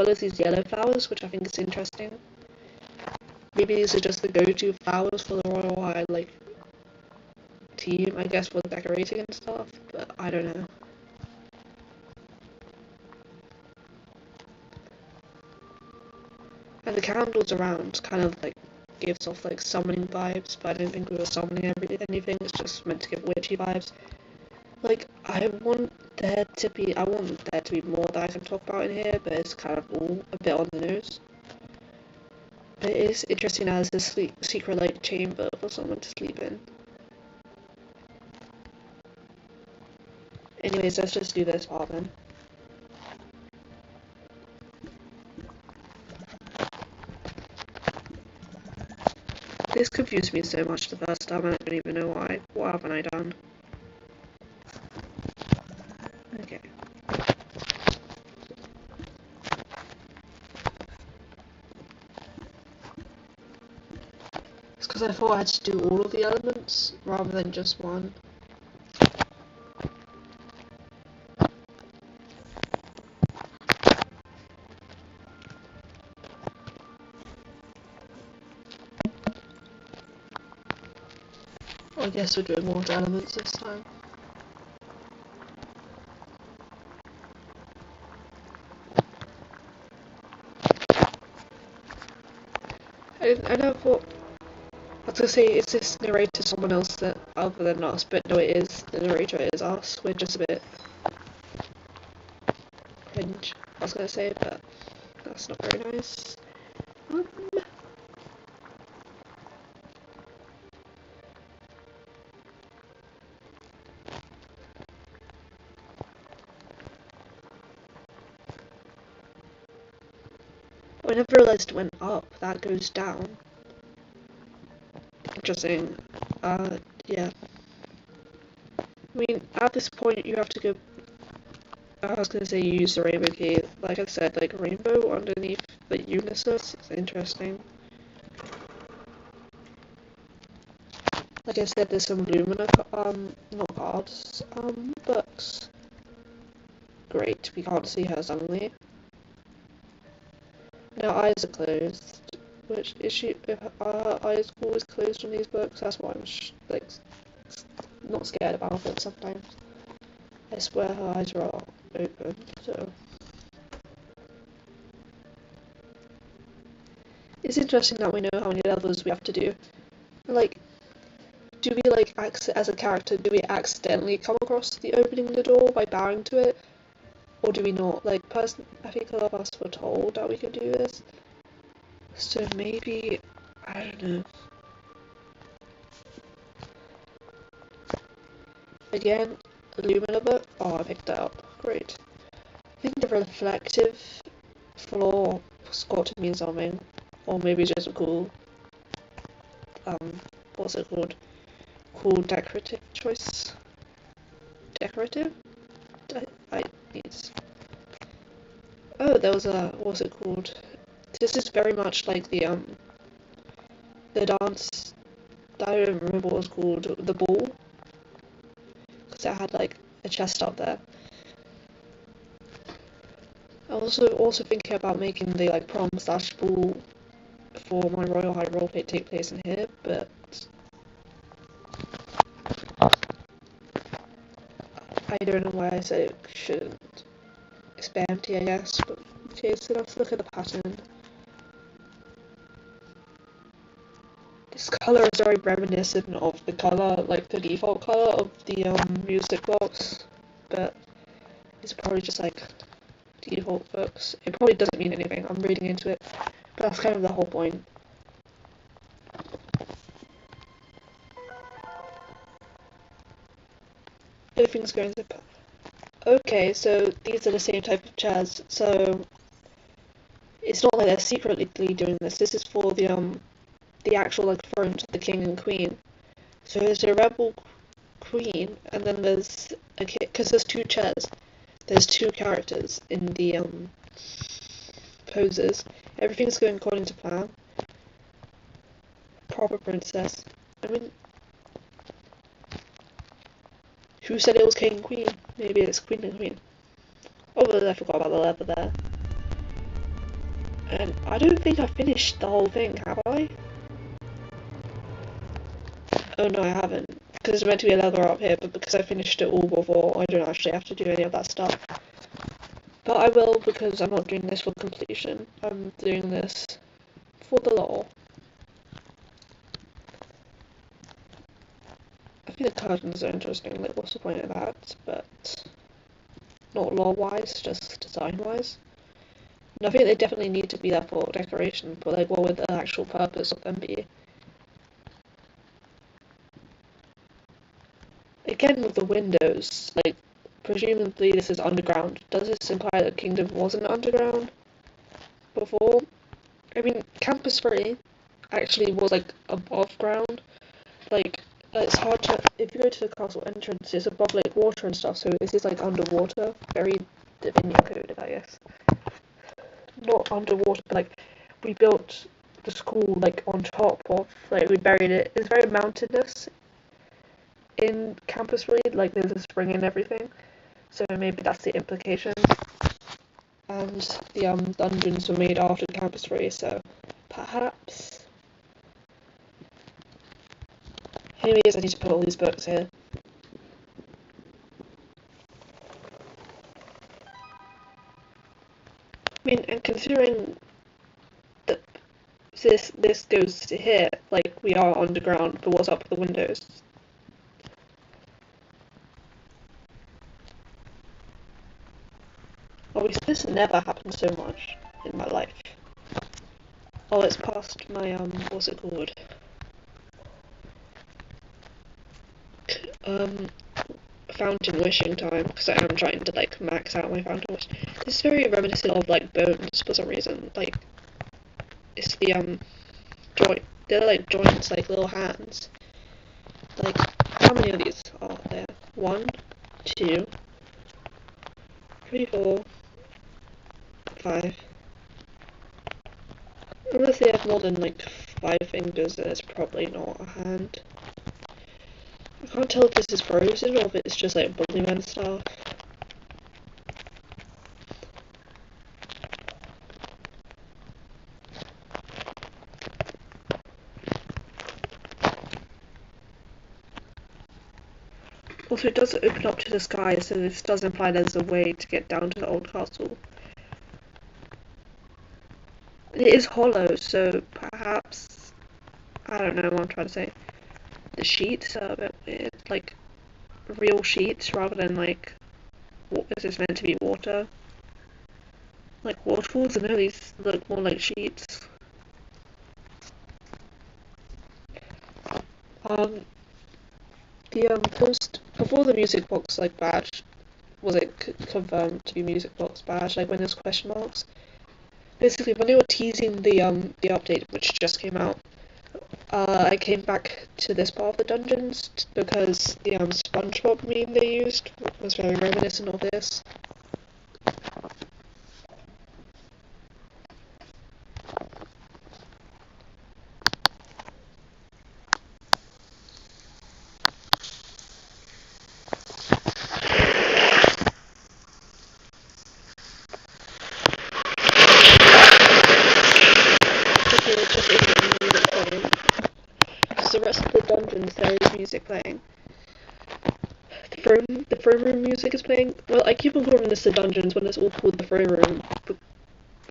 as these yellow flowers, which I think is interesting. Maybe these are just the go-to flowers for the Royal High, like, team, I guess, for decorating and stuff, but I don't know. And the candles around kind of like gives off like summoning vibes, but I don't think we were summoning anything, it's just meant to give witchy vibes. Like, I want there to be more that I can talk about in here, but it's kind of all a bit on the nose. But it is interesting as a secret like chamber for someone to sleep in. Anyways, let's just do this part then. This confused me so much the first time, I don't even know why. What haven't I done? Okay. It's because I thought I had to do all of the elements, rather than just one. I guess we're doing water elements this time. I never thought. I was gonna say, is this narrator someone else that other than us? But no, it is. The narrator is us. We're just a bit cringe. I was gonna say, but that's not very nice. I never realised it went up. That goes down. Interesting. Yeah. I mean, at this point, you have to go. I was gonna say you use the rainbow key. Like I said, like rainbow underneath the Unisys. It's interesting. Like I said, there's some Lumina, not cards, books. Great, we can't see her suddenly. Now eyes are closed. Which issue? If her eyes always closed on these books, that's why I'm like not scared about it sometimes. I swear her eyes are all open, so. It's interesting that we know how many levels we have to do. Like, do we like, as a character, do we accidentally come across the opening the door by bowing to it? Or do we not? Like, I think a lot of us were told that we could do this. So maybe, I don't know. Again, Lumina book. Oh, I picked that up. Great. I think the reflective floor has got to mean something. Or maybe just a cool, what's it called? Cool decorative choice. Decorative? I need. Oh, there was a, what's it called? This is very much like the dance, I don't remember what it was called, the ball, because it had like a chest up there. I also thinking about making the like prom slash ball for my Royal High roleplay take place in here, but I don't know why I said it shouldn't. It's empty, I guess, but okay, so let's look at the pattern. This colour is very reminiscent of the colour, like the default colour of the music box, but it's probably just like default books. It probably doesn't mean anything, I'm reading into it, but that's kind of the whole point. Everything's going to... Okay, so these are the same type of chairs, so it's not like they're secretly doing this. This is for the actual like thrones of the king and queen. So there's a rebel queen, and then there's a because there's two chairs. There's two characters in the poses. Everything's going according to plan. Proper princess. I mean, who said it was king and queen? Maybe it's queen and queen. Oh, I forgot about the leather there. And I don't think I finished the whole thing, have I? Oh no, I haven't. Because it's meant to be a leather up here, but because I finished it all before, I don't actually have to do any of that stuff. But I will, because I'm not doing this for completion. I'm doing this for the lore. I think the curtains are interesting, like what's the point of that? But not lore-wise, just design-wise. And I think they definitely need to be there for decoration, but like what would the actual purpose of them be? Again with the windows, like presumably this is underground. Does this imply that the kingdom wasn't underground before? I mean, Campus 3 actually was like above ground. Like, it's hard to, if you go to the castle entrance, it's above like water and stuff, so this is like underwater. Very Da Vinci coded, I guess. Not underwater, but like, we built the school like on top of, like, we buried it. It's very mountainous in Campus 3, like, there's a spring and everything. So maybe that's the implication. And the dungeons were made after Campus 3, so perhaps. Anyways, I need to put all these books here. I mean, and considering that this goes to here, like we are underground, but what's up with the windows? Obviously, this never happened so much in my life. Oh, it's past my what's it called? Fountain wishing time, because I am trying to like max out my fountain wish. This is very reminiscent of like bones for some reason. Like it's the joint. They're like joints, like little hands. Like how many of these are there? 1, 2, 3, 4, 5. Unless they have more than like 5 fingers, then it's probably not a hand. I can't tell if this is frozen or if it's just like Bubblyman stuff. Also, it does open up to the sky, so this does imply there's a way to get down to the old castle. It is hollow, so perhaps, I don't know what I'm trying to say. The sheets are a bit weird, like real sheets rather than like, what is this meant to be, water? Like waterfalls? I know these look more like sheets. Um, the post before the music box like badge was it confirmed to be music box badge, like when there's question marks. Basically, when they were teasing the update which just came out, I came back to this part of the dungeons because the SpongeBob meme they used was very reminiscent of this. Okay, it just isn't music playing. Because the rest of the dungeons there is music playing. The throne room music is playing. Well, I keep on calling this the dungeons when it's all called the throne room. But,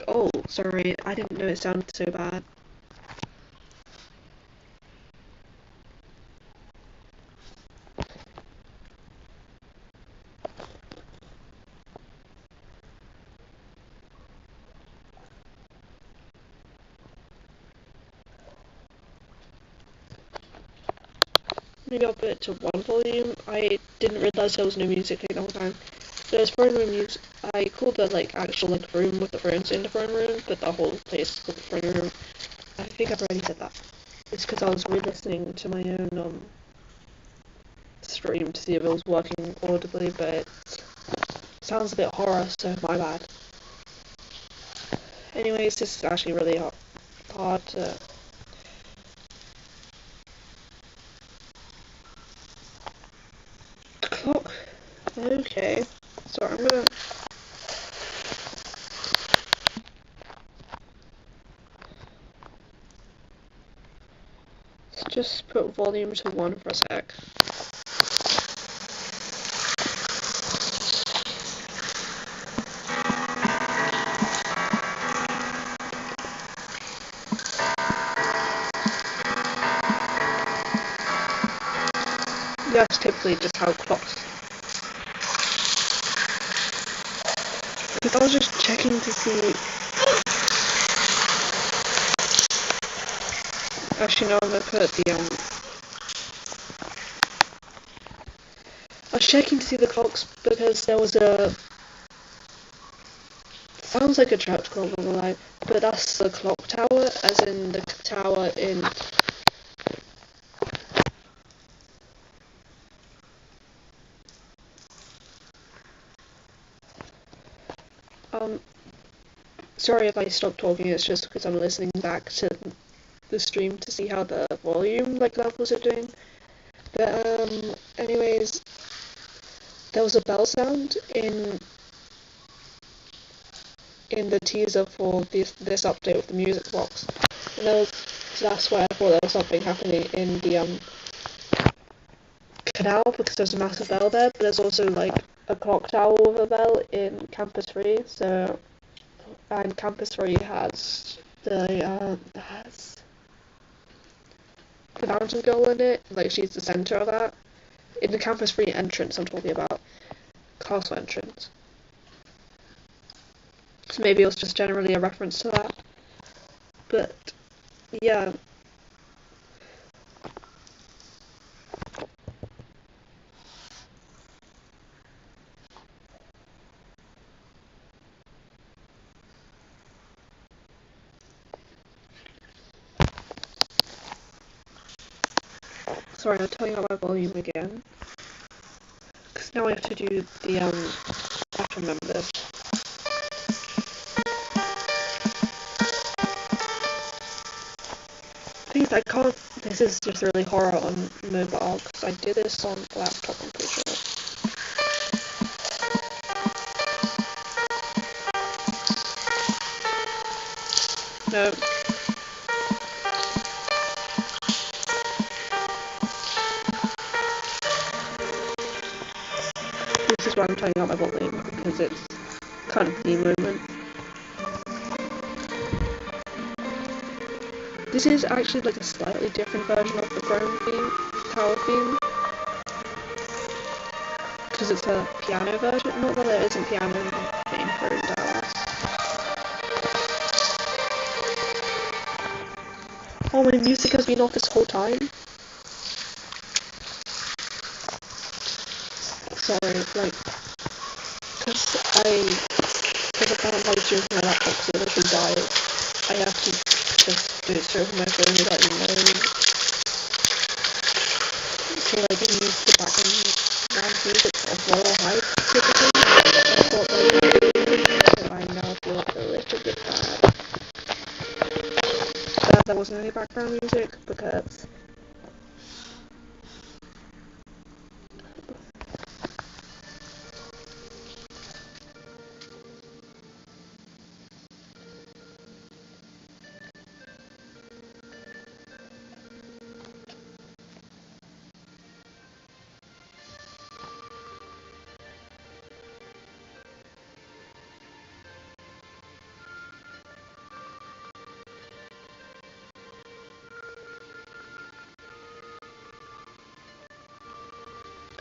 oh, sorry, I didn't know it sounded so bad. Maybe I'll put it to 1 volume. I didn't realise there was no music playing the whole time. There's throne room music. I called the like actual like room with the thrones in the throne room, but the whole place is called the throne room. I think I've already said that. It's because I was re-listening to my own stream to see if it was working audibly, but it sounds a bit horror, so my bad. Anyways, this is actually really hard to. Clock. Okay. Sorry, I'm gonna. Just put volume to 1 for a sec. That's typically just how clocks. Because I was just checking to see. Actually, no, I'm gonna put the I was checking to see the clocks because there was a. Sounds like a church clock on the line, but that's the clock tower, as in the tower in. Um, sorry if I stopped talking, it's just because I'm listening back to the stream to see how the volume like levels are doing. But anyways, there was a bell sound in the teaser for this update with the music box, and so that's why I thought there was something happening in the canal because there's a massive bell there. But there's also like a clock tower with a bell in Campus 3, so and Campus 3 has the mountain girl in it, like she's the center of that. In the Campus 3 entrance I'm talking about, castle entrance. So maybe it was just generally a reference to that. But yeah. Sorry, I'm turning up my volume again. Because now I have to do the I have to remember this. I can't. This is just really horror on mobile because I did this on laptop. I'm pretty sure. No. This is why I'm turning up my volume because it's kind of the moment. This is actually like a slightly different version of the Chrome theme, tower theme, because it's a piano version. Not that there isn't piano in Chrome Tower. Oh, my music has been off this whole time. Sorry, like, because I can't like do my laptop because it literally died. I have to just do it straight from my phone without even knowing. So I can use the background music of Royale High typically. I thought like, so I now feel a little bit bad. But there wasn't any background music because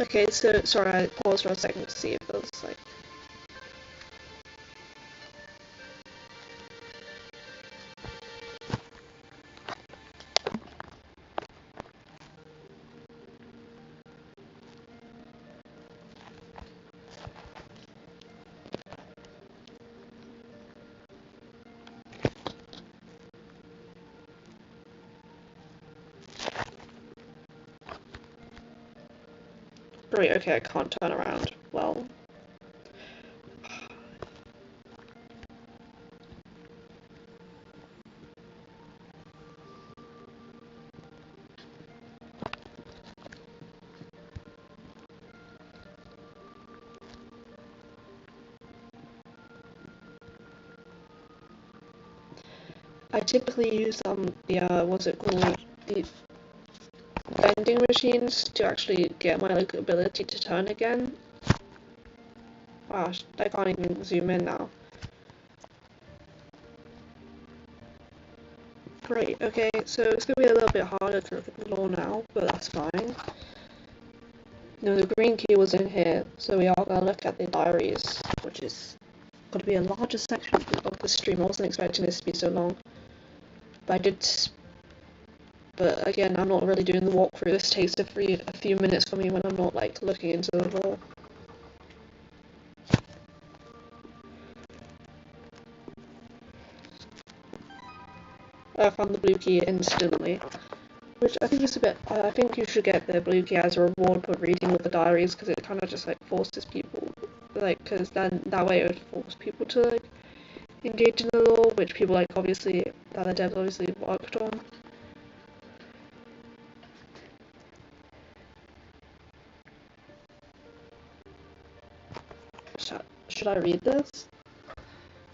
okay, so sorry, I paused for a second to see if it was like. Great, okay, I can't turn around. Well. I typically use the what's it called, the vending machines to actually get my like ability to turn again. Wow, I can't even zoom in now. Great, okay, so it's gonna be a little bit harder to look at the law now, but that's fine. No, the green key was in here, so we are gonna look at the diaries, which is gonna be a larger section of the stream. I wasn't expecting this to be so long. But again, I'm not really doing the walkthrough. This takes a few minutes for me when I'm not like looking into the law. I found the blue key instantly, which I think is a bit. I think you should get the blue key as a reward for reading all the diaries because it kind of just like forces people, like, because then that way it would force people to like engage in the law, which people like obviously that the devs obviously worked on. Should I read this?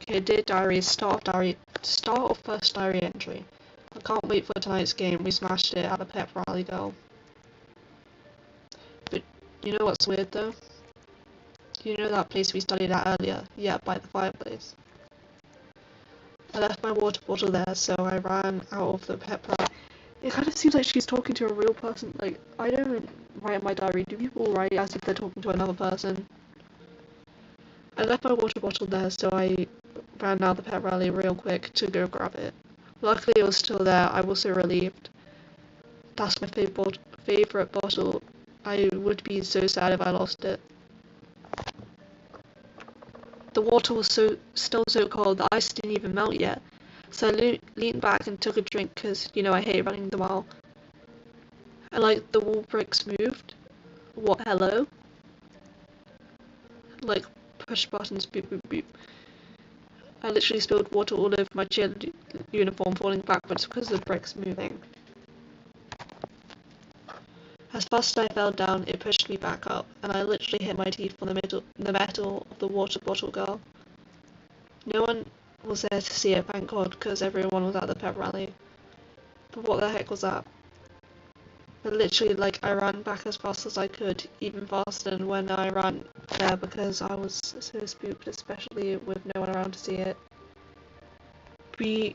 Okay, dear diary, start of first diary entry. I can't wait for tonight's game. We smashed it at the pep rally, girl. But you know what's weird though? You know that place we studied at earlier? Yeah, by the fireplace. I left my water bottle there, so I ran out of the pep rally. It kind of seems like she's talking to a real person. Like, I don't write in my diary. Do people write as if they're talking to another person? I left my water bottle there, so I ran out the pep rally real quick to go grab it. Luckily it was still there. I was so relieved. That's my favorite bottle. I would be so sad if I lost it. The water was still so cold, the ice didn't even melt yet. So I leaned back and took a drink because, you know, I hate running the mile. And like the wall bricks moved. What, hello? Like, push buttons, beep beep beep. I literally spilled water all over my cheer uniform, falling backwards because the brick's moving. As fast as I fell down, it pushed me back up, and I literally hit my teeth on the metal of the water bottle girl. No one was there to see it, thank God, because everyone was at the pep rally. But what the heck was that? But literally, like, I ran back as fast as I could, even faster than when I ran there because I was so spooked, especially with no one around to see it. We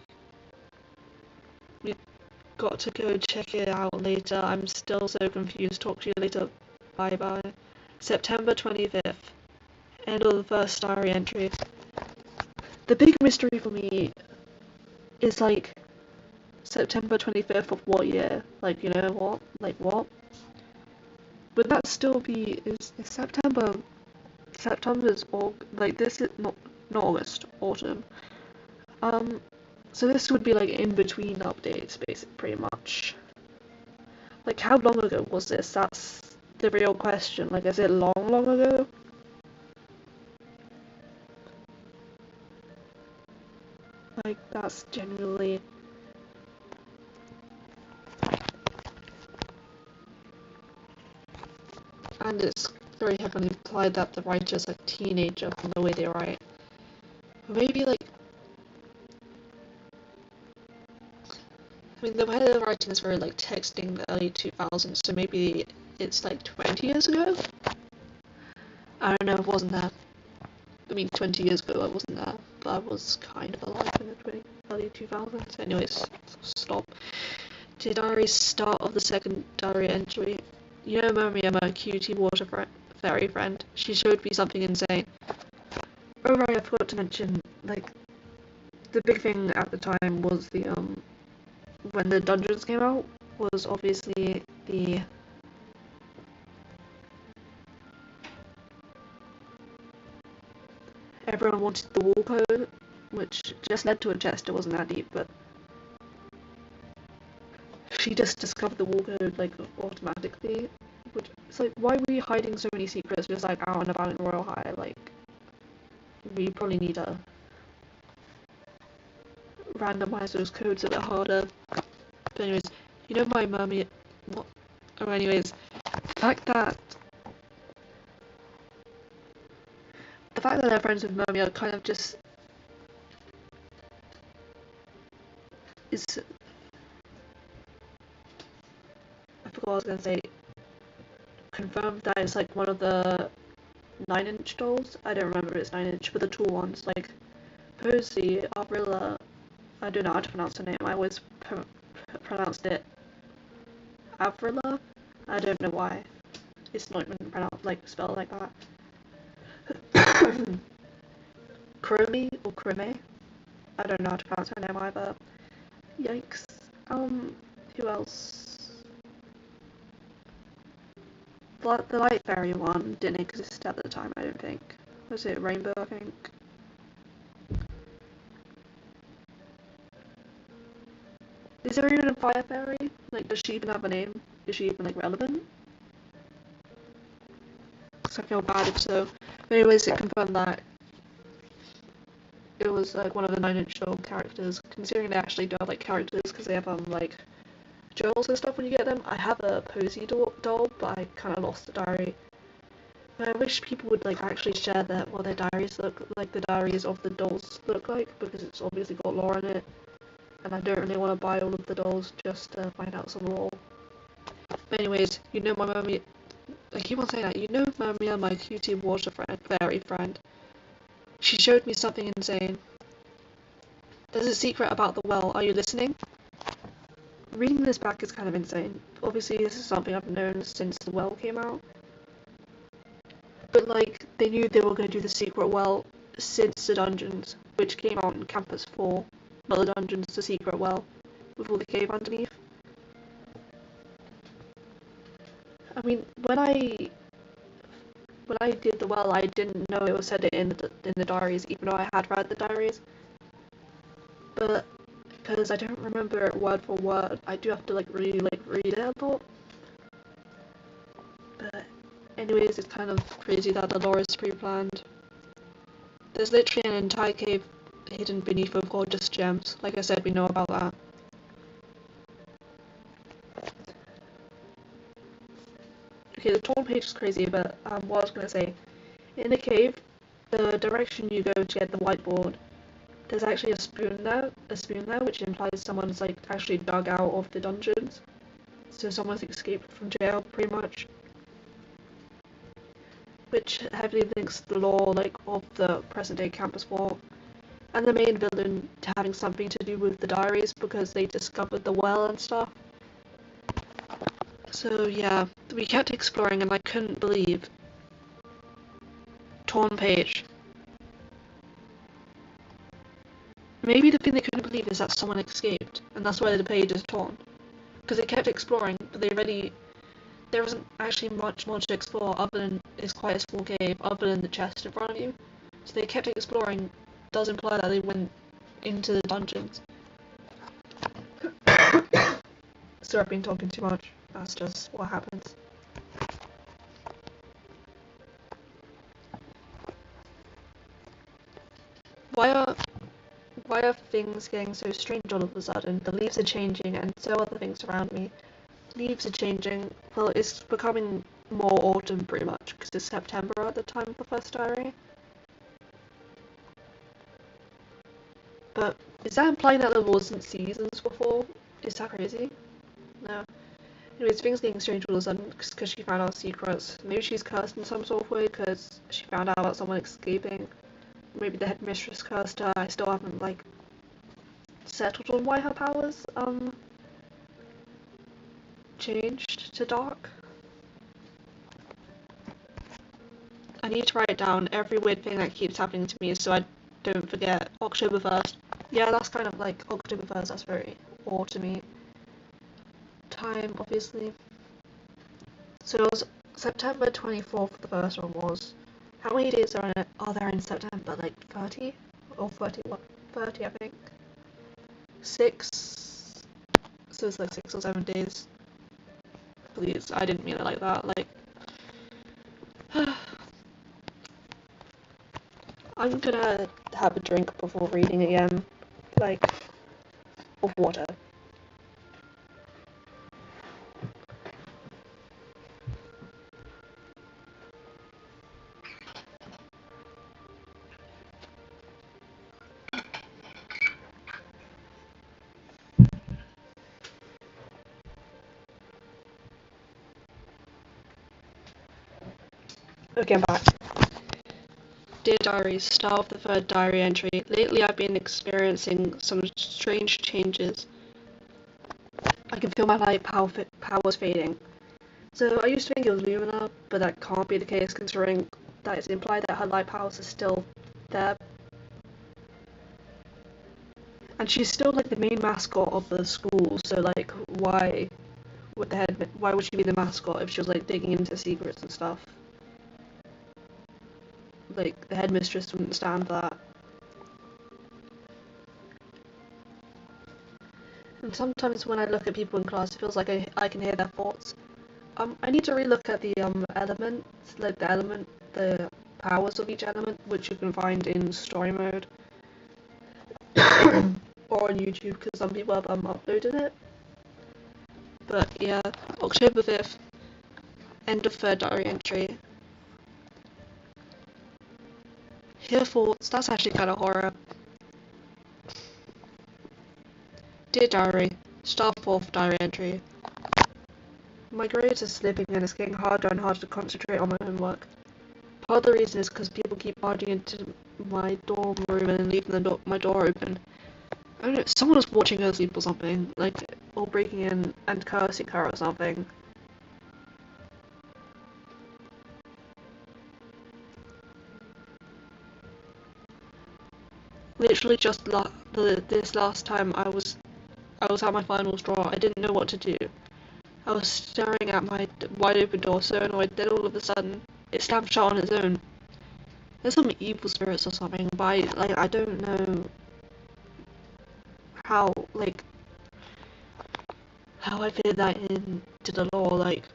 got to go check it out later. I'm still so confused. Talk to you later. Bye bye. September 25th. End of the first diary entry. The big mystery for me is like September 25th of what year? Like, you know what? Like what? Would that still be is September? September's like this is not August, autumn. So this would be like in between updates, basically, pretty much. Like, how long ago was this? That's the real question. Like, is it long ago? Like, that's genuinely. And it's very heavily implied that the writer's a teenager from the way they write. Maybe like. I mean, the way they're writing is very like texting the early 2000s, so maybe it's like 20 years ago? I don't know, it wasn't there. I mean, 20 years ago I wasn't there, but I was kind of alive in the early 2000s. Anyways, stop. The diary start of the second diary entry. You know Miriam, my cutie water fairy friend? She showed me something insane. Oh right, I forgot to mention, like, the big thing at the time was the, when the dungeons came out, was obviously the everyone wanted the wall code, which just led to a chest. It wasn't that deep, but she just discovered the wall code like automatically. Which it's like, why were you hiding so many secrets just like out and about in Royale High? Like, we probably need to randomize those codes a bit harder. But anyways, you know my mummy. What? Oh, anyways, the fact that they're friends with Mummy kind of just is. I forgot what I was gonna say. Confirmed that it's like one of the 9-inch dolls. I don't remember if it's 9-inch, but the tall ones like Posey, Avrilla. I don't know how to pronounce her name. I always pronounced it Avrilla. I don't know why. It's not even pronounced like spelled like that. Chromie or Chrome. I don't know how to pronounce her name either. Yikes. Who else? The Light Fairy one didn't exist at the time, I don't think. Was it Rainbow, I think? Is there even a Fire Fairy? Like, does she even have a name? Is she even, like, relevant? Because I feel bad if so. But anyways, it confirmed that it was, like, one of the 9-inch doll characters, considering they actually do have, like, characters, because they have, like, journals and stuff when you get them. I have a Posey doll, but I kind of lost the diary. But I wish people would like actually share what their diaries look like, the diaries of the dolls look like, because it's obviously got lore in it, and I don't really want to buy all of the dolls just to find out some lore. But anyways, you know my mummy. I keep on saying that. You know Mummy, my cutie water fairy friend. She showed me something insane. There's a secret about the well. Are you listening? Reading this back is kind of insane. Obviously, this is something I've known since the well came out. But, like, they knew they were going to do the secret well since the dungeons, which came out in Campus 4. Not the dungeons, the secret well, with all the cave underneath. I mean, when I did the well, I didn't know it was said in the diaries, even though I had read the diaries. But because I don't remember it word for word, I do have to really read it a lot. But anyways, it's kind of crazy that the lore is pre-planned. There's literally an entire cave hidden beneath of gorgeous gems. Like I said, we know about that. Okay, the torn page is crazy, but what I was gonna say, in the cave, the direction you go to get the whiteboard, there's actually a spoon there, which implies someone's like actually dug out of the dungeons. So someone's escaped from jail, pretty much. Which heavily links the lore like of the present day campus walk, and the main villain to having something to do with the diaries because they discovered the well and stuff. So yeah, we kept exploring and I couldn't believe torn page. Maybe the thing they couldn't believe is that someone escaped, and that's why the page is torn. Because they kept exploring, but there wasn't actually much more to explore other than it's quite a small cave, other than the chest in front of you. So they kept exploring, does imply that they went into the dungeons. Sorry, I've been talking too much. That's just what happens. Why are things getting so strange all of a sudden? The leaves are changing, and so are the things around me. Leaves are changing. Well, it's becoming more autumn pretty much, because it's September at the time of the first diary. But is that implying that there wasn't seasons before? Is that crazy? No. Anyways, things getting strange all of a sudden because she found out secrets. Maybe she's cursed in some sort of way because she found out about someone escaping. Maybe the headmistress cursed her. I still haven't like settled on why her powers changed to dark. I need to write down every weird thing that keeps happening to me so I don't forget. October 1st. Yeah, that's kind of like October 1st, that's very autumny time, obviously. So it was September 24th, the first one was. How many days are there in September? Like 30? Or 31? 30, I think. 6. So it's like 6 or 7 days. Please, I didn't mean it like that. Like, I'm gonna have a drink before reading again. Like, of water. Okay, I'm back. Dear Diary, start of the third diary entry. Lately I've been experiencing some strange changes. I can feel my light powers fading. So I used to think it was Lumina, but that can't be the case considering that it's implied that her light powers are still there. And she's still like the main mascot of the school, so like why would she be the mascot if she was like digging into secrets and stuff? Like the headmistress wouldn't stand that. And sometimes when I look at people in class, it feels like I can hear their thoughts. I need to relook at the elements, like the powers of each element, which you can find in story mode or on YouTube, because some people have uploaded it. But yeah, October 5th, end of third diary entry. Hear thoughts, that's actually kind of horror. Dear diary, start fourth diary entry. My grades are slipping and it's getting harder and harder to concentrate on my homework. Part of the reason is because people keep barging into my dorm room and leaving my door open. I don't know, someone was watching her sleep or something, like, or breaking in and cursing her or something. Literally just this last time I was at my final straw. I didn't know what to do. I was staring at my wide open door, so annoyed. Then all of a sudden, it slammed shut on its own. There's some evil spirits or something, but I don't know how I fit that into the lore. Like,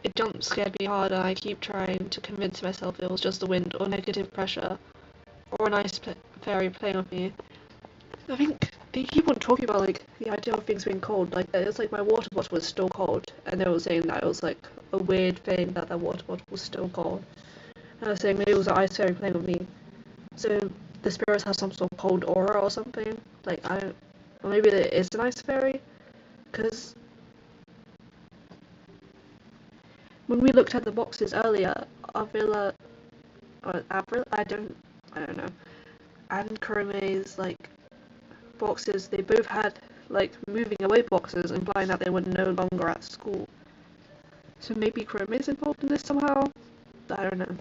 it jump scared me hard, and I keep trying to convince myself it was just the wind or negative pressure. or a nice fairy playing with me. I think they keep on talking about like the idea of things being cold. Like it's like my water bottle was still cold, and they were saying that it was like a weird thing that their water bottle was still cold. And I was saying maybe it was an ice fairy playing with me. So the spirits have some sort of cold aura or something. Like I don't, or maybe it is an ice fairy, because when we looked at the boxes earlier, Avila, or Avril, I don't know, and Kurume's like boxes, they both had like moving away boxes, implying that they were no longer at school. So maybe Kurume is involved in this somehow? I don't know.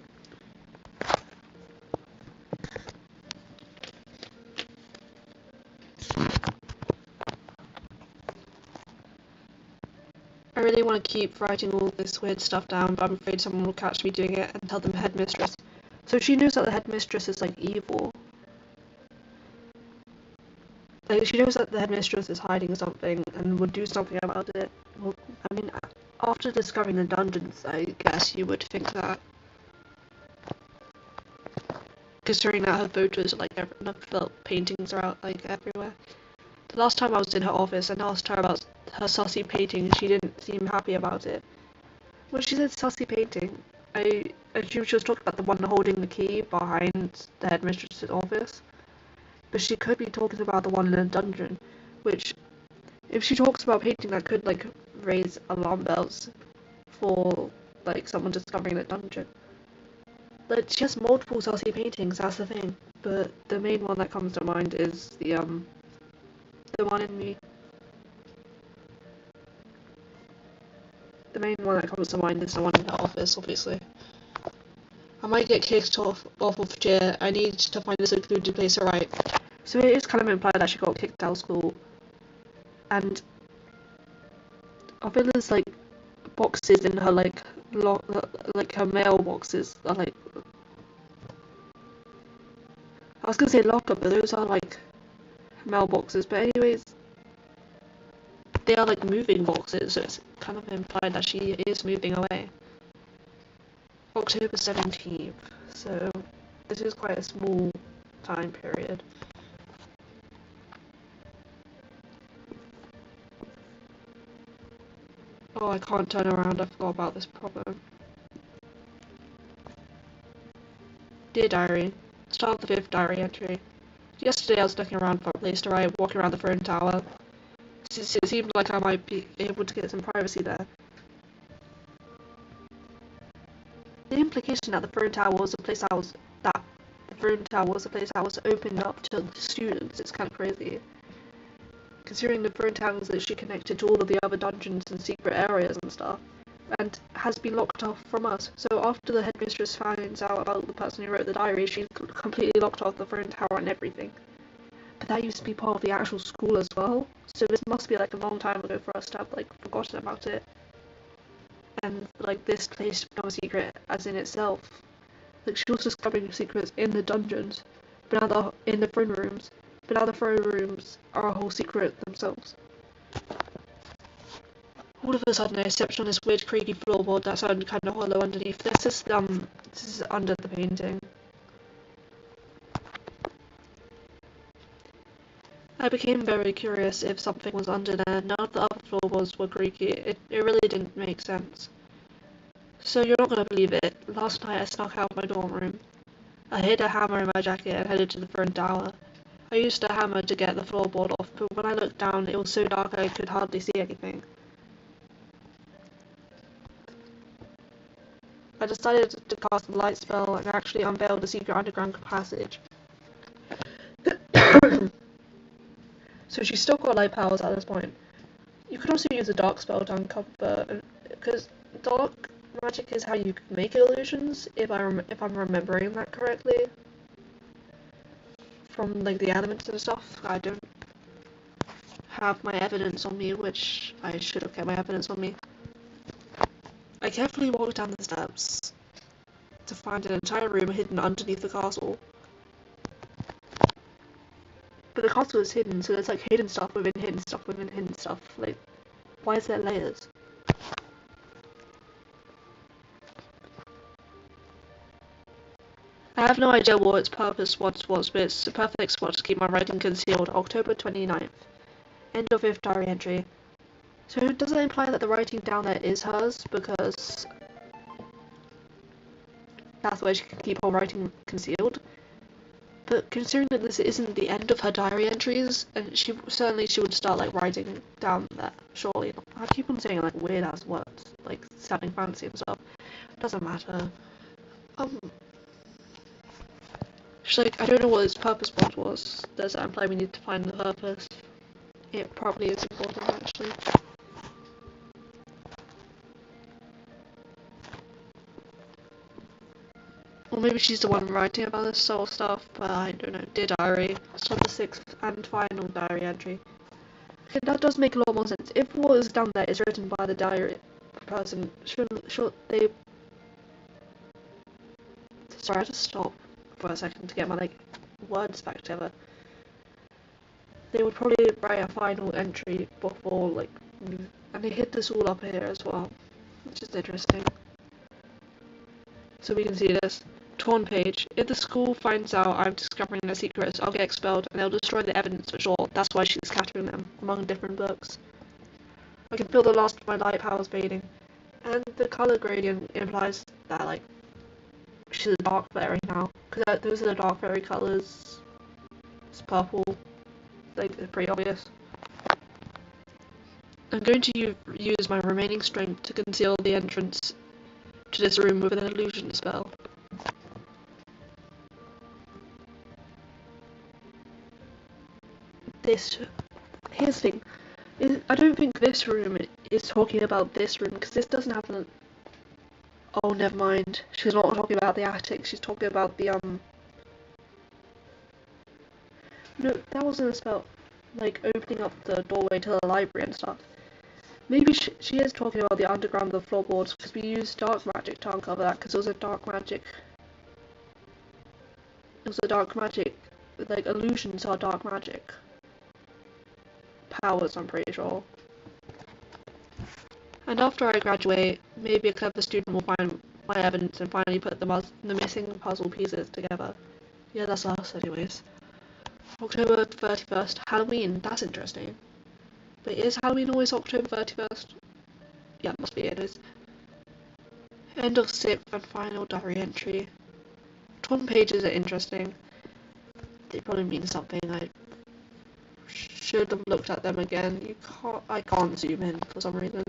I really want to keep writing all this weird stuff down, but I'm afraid someone will catch me doing it and tell them headmistress. So she knows that the headmistress is like evil. Like she knows that the headmistress is hiding something and would do something about it. Well, I mean, after discovering the dungeons, I guess you would think that. Considering that her photos are like the paintings are out like everywhere. The last time I was in her office and asked her about her sussy painting, she didn't seem happy about it. When she said sussy painting, I assumed she was talking about the one holding the key behind the headmistress's office. But she could be talking about the one in the dungeon, which, if she talks about painting, that could like raise alarm bells for like someone discovering the dungeon. Like she has multiple sussy paintings, that's the thing. But the main one that comes to mind is the one in the main one that comes to mind is the one in the office, obviously. I might get kicked off of chair. I need to find a secluded place to write. So it is kind of implied that she got kicked out of school. And Avila's like boxes in her like like her mailboxes are like, I was gonna say locker, but those are like mailboxes. But anyways, they are like moving boxes, so it's kind of implied that she is moving away. October 17th, so this is quite a small time period. Oh, I can't turn around, I forgot about this problem. Dear Diary, start of the 5th diary entry. Yesterday I was looking around for a place to write, walking around the throne tower. It seemed like I might be able to get some privacy there. The implication that the throne tower was a place I was opened up to the students is kind of crazy. Considering the throne tower is literally connected to all of the other dungeons and secret areas and stuff, and has been locked off from us. So after the headmistress finds out about the person who wrote the diary, she's completely locked off the throne tower and everything. But that used to be part of the actual school as well, so this must be like a long time ago for us to have like forgotten about it. And like this place become a secret as in itself. Like she was discovering secrets in the dungeons, but now in the throne rooms. But now the throne rooms are a whole secret themselves. All of a sudden I stepped on this weird creaky floorboard that sounded kind of hollow underneath. This is under the painting. I became very curious if something was under there. None of the other floorboards were creaky. It really didn't make sense. So you're not gonna believe it. Last night I snuck out of my dorm room. I hid a hammer in my jacket and headed to the front tower. I used the hammer to get the floorboard off, but when I looked down, it was so dark I could hardly see anything. I decided to cast the light spell and actually unveiled a secret underground passage. So she's still got light powers at this point. You could also use a dark spell to uncover, because dark magic is how you make illusions, if I'm remembering that correctly. From like the elements and stuff. I don't have my evidence on me, which I should have kept my evidence on me. I carefully walked down the steps to find an entire room hidden underneath the castle. But the castle is hidden, so there's like hidden stuff within hidden stuff within hidden stuff. Like, why is there layers? I have no idea what its purpose once was, but it's the perfect spot to keep my writing concealed. October 29th. End of 5th diary entry. So does that imply that the writing down there is hers? Because that's where she can keep her writing concealed. But considering that this isn't the end of her diary entries, and she would start like writing down there, surely. I keep on saying like weird ass words, like sounding fancy and stuff. Doesn't matter. She's like, I don't know what its purpose was. Does that imply we need to find the purpose? It probably is important actually. Or maybe she's the one writing about this sort of stuff, but I don't know. Dear Diary, start the 6th and final diary entry. Okay, that does make a lot more sense. If what is down there is written by the diary person, should they... Sorry, I had to stop for a second to get my like words back together. They would probably write a final entry before like, and they hid this all up here as well, which is interesting. So we can see this. Torn page. If the school finds out I'm discovering their secrets, I'll get expelled and they'll destroy the evidence for sure. That's why she's scattering them among different books. I can feel the last of my light powers fading. And the colour gradient implies that like she's a dark fairy now. Because those are the dark fairy colours. It's purple. Like, it's pretty obvious. I'm going to use my remaining strength to conceal the entrance to this room with an illusion spell. Here's the thing. I don't think this room is talking about this room, because this doesn't have an... Oh, never mind. She's not talking about the attic, she's talking about the, No, that wasn't a spell, like, opening up the doorway to the library and stuff. Maybe she is talking about the underground of the floorboards, because we used dark magic to uncover that, because it was a dark magic. It was a dark magic. Like, illusions are dark magic. Powers, I'm pretty sure. And after I graduate, maybe a clever student will find my evidence and finally put the missing puzzle pieces together. Yeah, that's us anyways. October 31st, Halloween, that's interesting. But is Halloween always October 31st? Yeah, it must be, it is. End of 6th and final diary entry. Torn pages are interesting. They probably mean something. I should have looked at them again. I can't zoom in for some reason.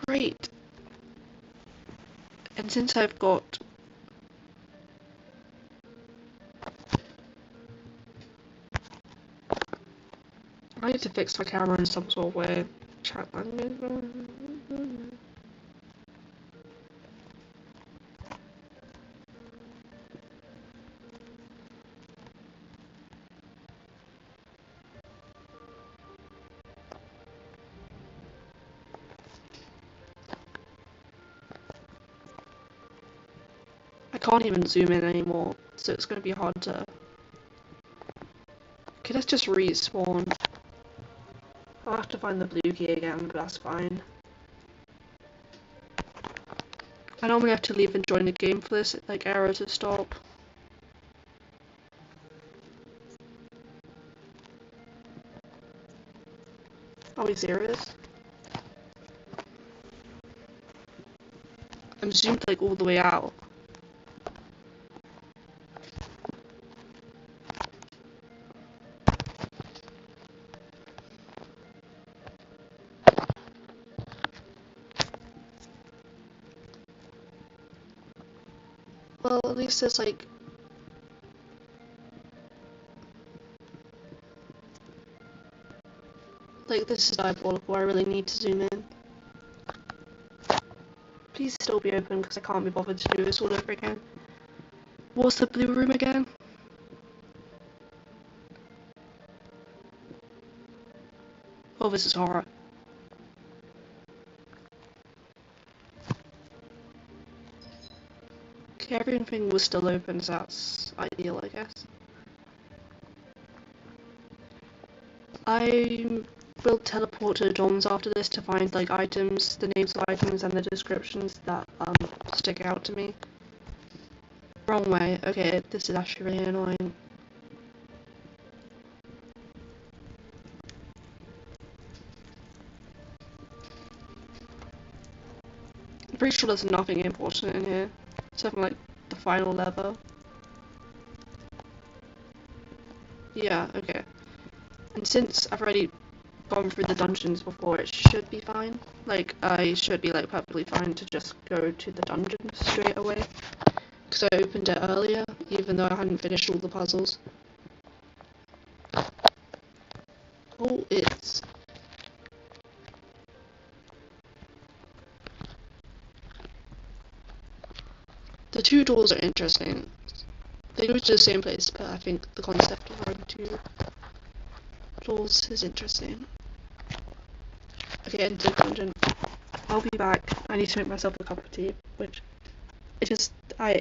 Great. And since I've got... I need to fix my camera in some sort of way. Chat language. I can't even zoom in anymore, so it's going to be hard to... Okay, let's just respawn. I'll have to find the blue key again, but that's fine. I normally have to leave and join the game for this, like, arrow to stop. Are we serious? I'm zoomed, like, all the way out. Well, at least there's like... Like, this is diabolical, I really need to zoom in. Please still be open, because I can't be bothered to do this all over again. What's the blue room again? Oh, this is horror. Okay, everything was still open, so that's ideal, I guess. I will teleport to the dorms after this to find, like, items, the names of items and the descriptions that, stick out to me. Wrong way. Okay, this is actually really annoying. I'm pretty sure there's nothing important in here, except for like the final lever. Yeah, okay. And since I've already gone through the dungeons before, it should be fine. Like, I should be like perfectly fine to just go to the dungeon straight away. Because I opened it earlier, even though I hadn't finished all the puzzles. Oh, it's... The two doors are interesting. They go to the same place, but I think the concept of having two doors is interesting. Okay, enter the dungeon. I'll be back. I need to make myself a cup of tea, which it just I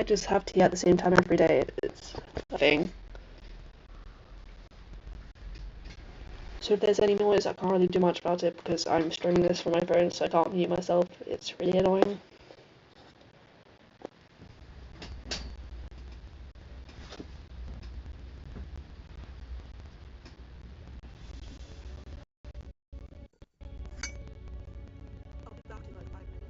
just have tea at the same time every day. It's a thing. So if there's any noise, I can't really do much about it because I'm streaming this from my phone, so I can't mute myself. It's really annoying. I'll be back in like 5 minutes.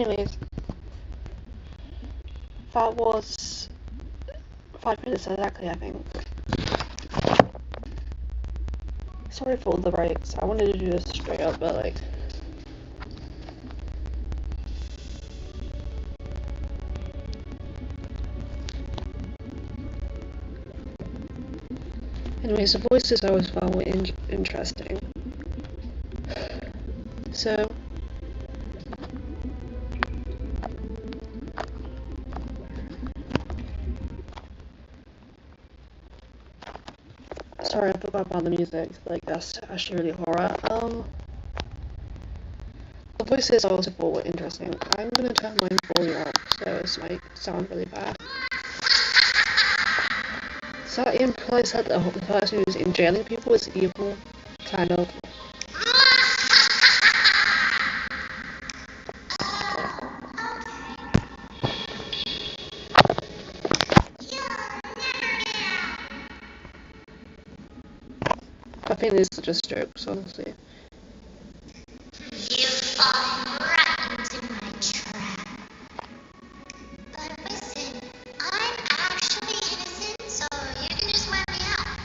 Anyways, that was 5 minutes exactly, I think. Sorry for all the breaks. I wanted to do this straight up, but like. Anyways, the voices I always found were interesting. So. Sorry, I forgot about the music. Like, that's actually really horror. The voices I also thought were interesting. I'm gonna turn my volume up, so it might sound really bad. So that implies that the person who's in jailing people is evil, kind of. I think these are just jokes, honestly. You fall right into my trap. But listen, I'm actually innocent, so you can just let me out.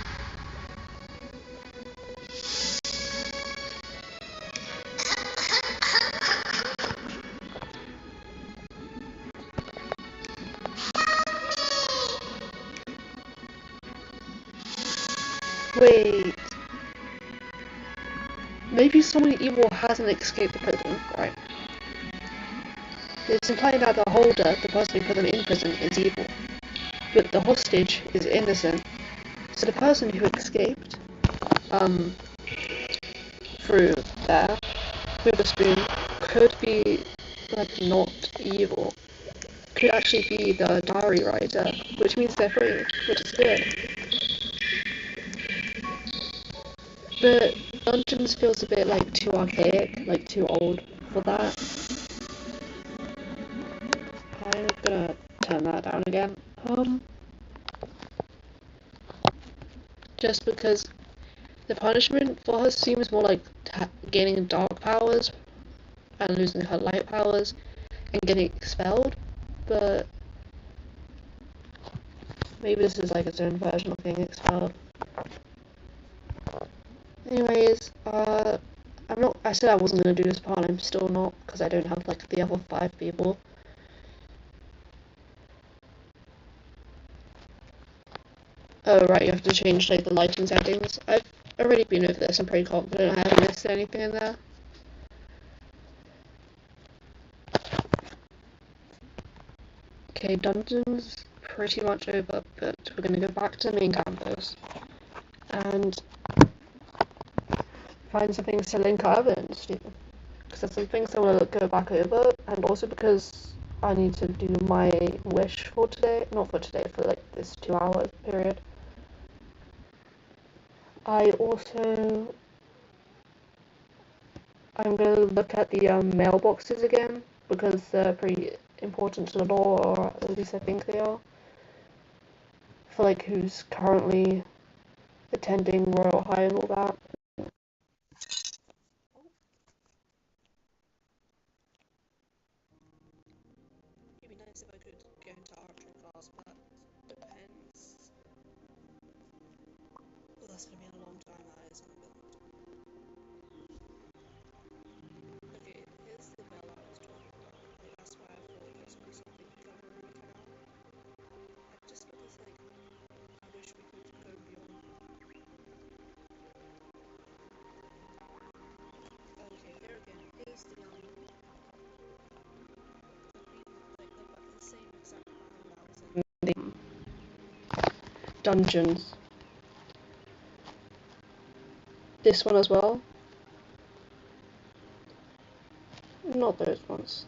Wait. Maybe someone evil hasn't escaped the prison, right? It's implying that the holder, the person who put them in prison, is evil. But the hostage is innocent. So the person who escaped, through there, with the spoon, could be, like, not evil. Could actually be the diary writer, which means they're free, which is good. But Dungeons feels a bit, like, too archaic, like, too old for that. I'm gonna turn that down again. Just because the punishment for her seems more like gaining dark powers and losing her light powers and getting expelled, but maybe this is like its own version of being expelled. Anyways, I said I wasn't gonna do this part, and I'm still not, because I don't have like the other 5 people. Oh right, you have to change like the lighting settings. I've already been over this, I'm pretty confident I haven't missed anything in there. Okay, dungeon's pretty much over, but we're gonna go back to the main campus and find some things to link our evidence to. Because there's some things I want to go back over, and also because I need to do my wish for today, not for today, for like this 2-hour period. I'm going to look at the mailboxes again, because they're pretty important to the law, or at least I think they are. For like who's currently attending Royale High and all that. It'd be nice if I could go into archery class, but depends. Well, that's gonna be a long time, that isn't it? Okay, here's the bell I was talking about. Like, that's why I thought it was something government account. Just because, like, I wish we could go beyond. Okay, here again. Here's the the same exact one that was in the dungeons. This one as well. Not those ones.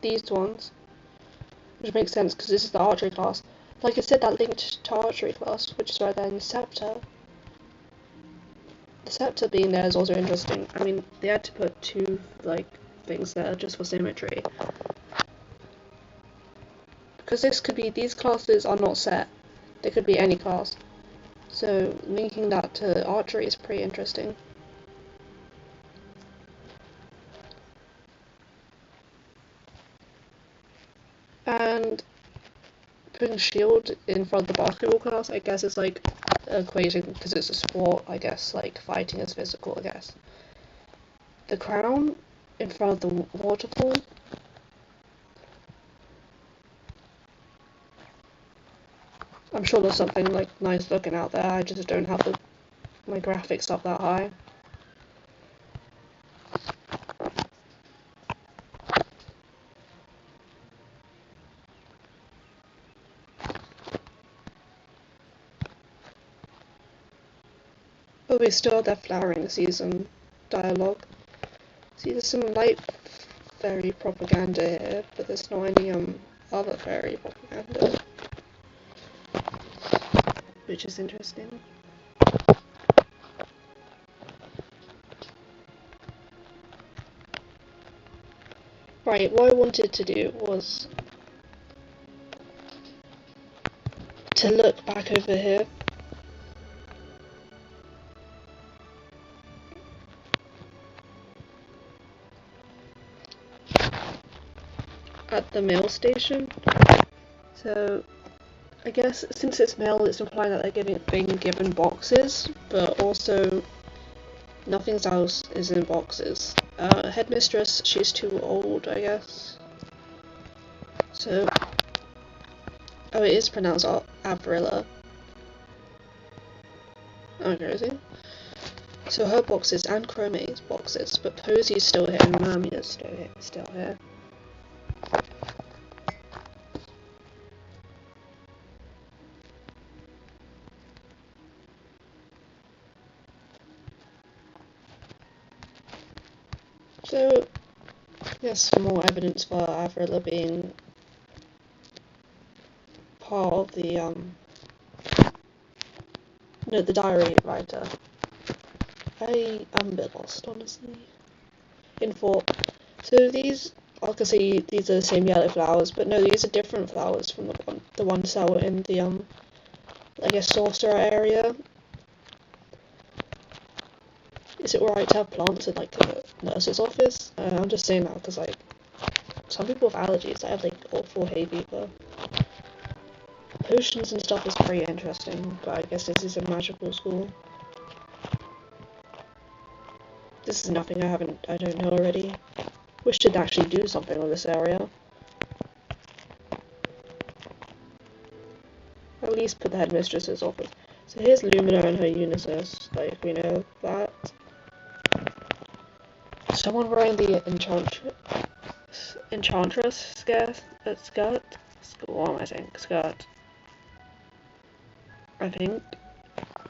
These ones. Which makes sense because this is the archery class. Like I said, that linked to archery class, which is why then scepter. The scepter being there is also interesting. I mean, they had to put 2 like things there just for symmetry. Because these classes are not set. They could be any class. So linking that to archery is pretty interesting. putting shield in front of the basketball class, I guess, is like equating, because it's a sport, I guess, like fighting is physical, I guess. The crown in front of the water pool. I'm sure there's something like nice looking out there, I just don't have my graphics up that high. But we still have that flowering season dialogue. See, there's some light fairy propaganda here, but there's not any other fairy propaganda, which is interesting. Right, what I wanted to do was to look back over here. At the mail station. So I guess since it's mail, it's implying that they're being given boxes, but also nothing else is in boxes. Headmistress, she's too old, I guess. So, oh, it is pronounced Avrilla. Oh, crazy. So her boxes and Chrome's boxes, but Posey's still here and Mamiya's still here. So, there's some more evidence for Avrilla being part of the, no, the diary writer. I am a bit lost, honestly. In thought. So these, I can see these are the same yellow flowers, but no, these are different flowers from the ones that were in the, I guess, sorcerer area. Is it alright to have plants in, like, a nurse's office? I'm just saying that because, like, some people have allergies. I have, like, awful hay fever. Potions and stuff is pretty interesting, but I guess this is a magical school. This is nothing I don't know already. We should actually do something with this area. At least put the headmistress's office. So here's Lumina and her Unisys, like, we know that. Someone wearing the Enchantress skirt? What am I saying? Skirt. I think.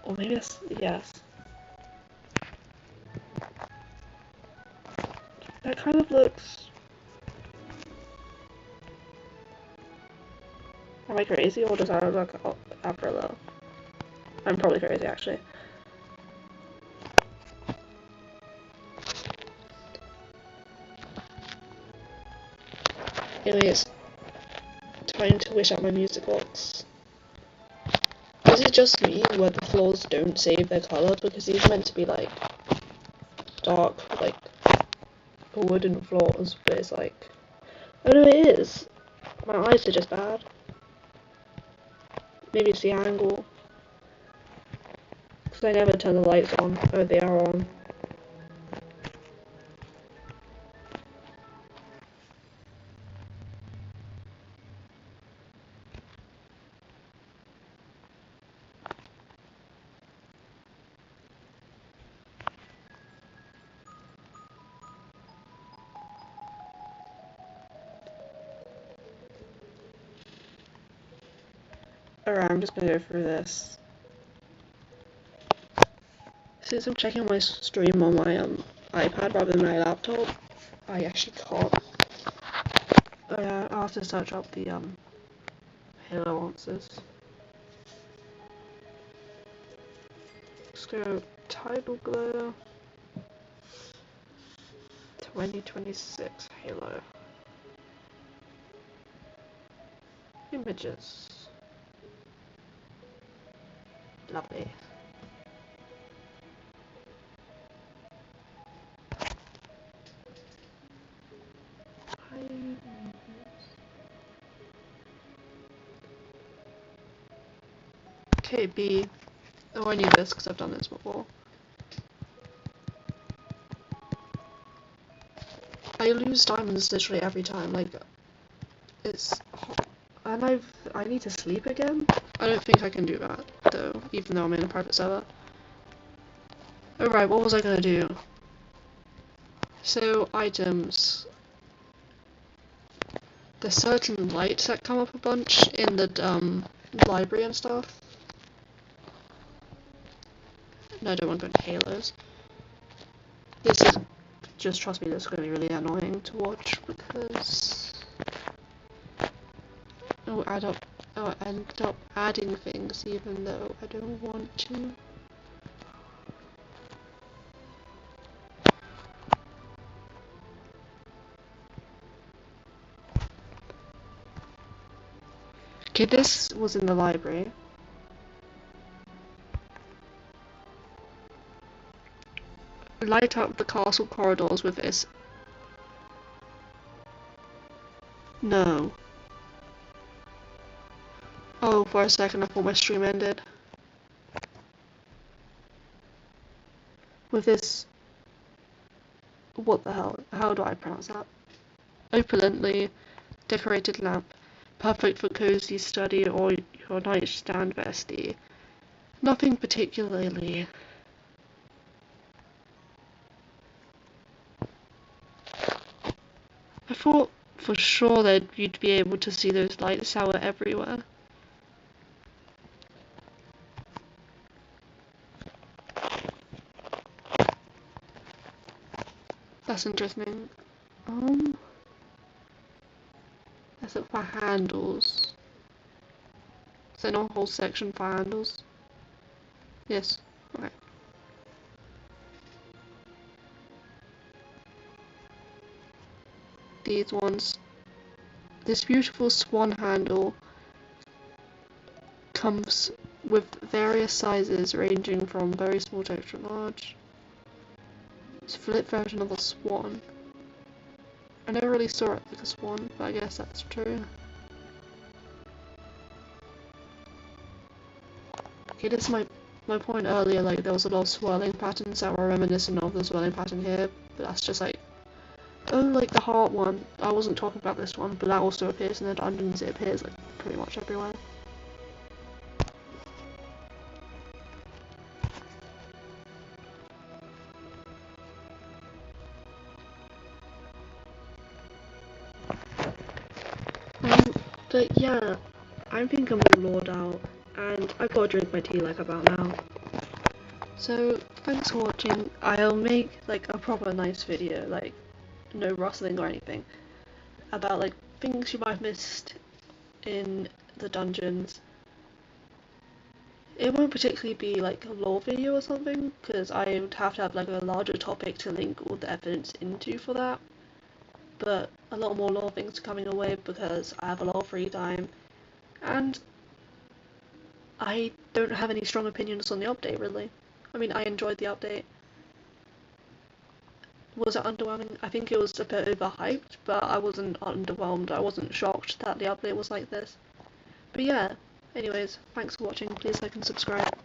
Or maybe it's, yes. That kind of looks... Am I crazy, or does that look like Avrilla? I'm probably crazy, actually. Anyways, time to wish out my music box. Is it just me where the floors don't save their colour? Because these are meant to be like dark, like wooden floors, but it's like, oh no, it is. My eyes are just bad. Maybe it's the angle. Because I never turn the lights on. Oh, they are on. Alright, I'm just gonna go through this. Since I'm checking my stream on my iPad rather than my laptop, I actually can't. I'll have to search up the Halo answers. Let's go Tidal Glow 2026 Halo. Images. Lovely. Okay, B. Oh, I need this because I've done this before. I lose diamonds literally every time, like, it's... And I need to sleep again? I don't think I can do that, though, even though I'm in a private server. Alright, what was I gonna do? So, items. There's certain lights that come up a bunch in the, library and stuff. No, I don't want to put halos. This is... Just trust me, this is gonna be really annoying to watch, because... Oh, I end up adding things even though I don't want to. Okay, this was in the library. Light up the castle corridors with this. No. Oh, for a second I thought my stream ended. With this... What the hell? How do I pronounce that? Opulently decorated lamp. Perfect for cozy study or your nightstand bestie. Nothing particularly. I thought for sure that you'd be able to see those lights that were everywhere. That's interesting. Let's look for handles. Is there not a whole section for handles? Yes. Okay. These ones. This beautiful swan handle comes with various sizes ranging from very small to extra large. It's a flip version of a swan. I never really saw it like a swan, but I guess that's true. Okay, this is my point earlier, like there was a lot of swirling patterns that were reminiscent of the swirling pattern here, but that's just like, oh, like the heart one. I wasn't talking about this one, but that also appears in the dungeons. It appears like pretty much everywhere. But yeah, I think I'm all lord out, and I've got to drink my tea like about now. So, thanks for watching. I'll make like a proper nice video, like no rustling or anything, about like things you might have missed in the dungeons. It won't particularly be like a lore video or something, because I would have to have like a larger topic to link all the evidence into for that. But a lot more lore things are coming away because I have a lot of free time, and I don't have any strong opinions on the update really. I mean, I enjoyed the update. Was it underwhelming? I think it was a bit overhyped, but I wasn't underwhelmed. I wasn't shocked that the update was like this. But yeah, anyways, thanks for watching. Please like and subscribe.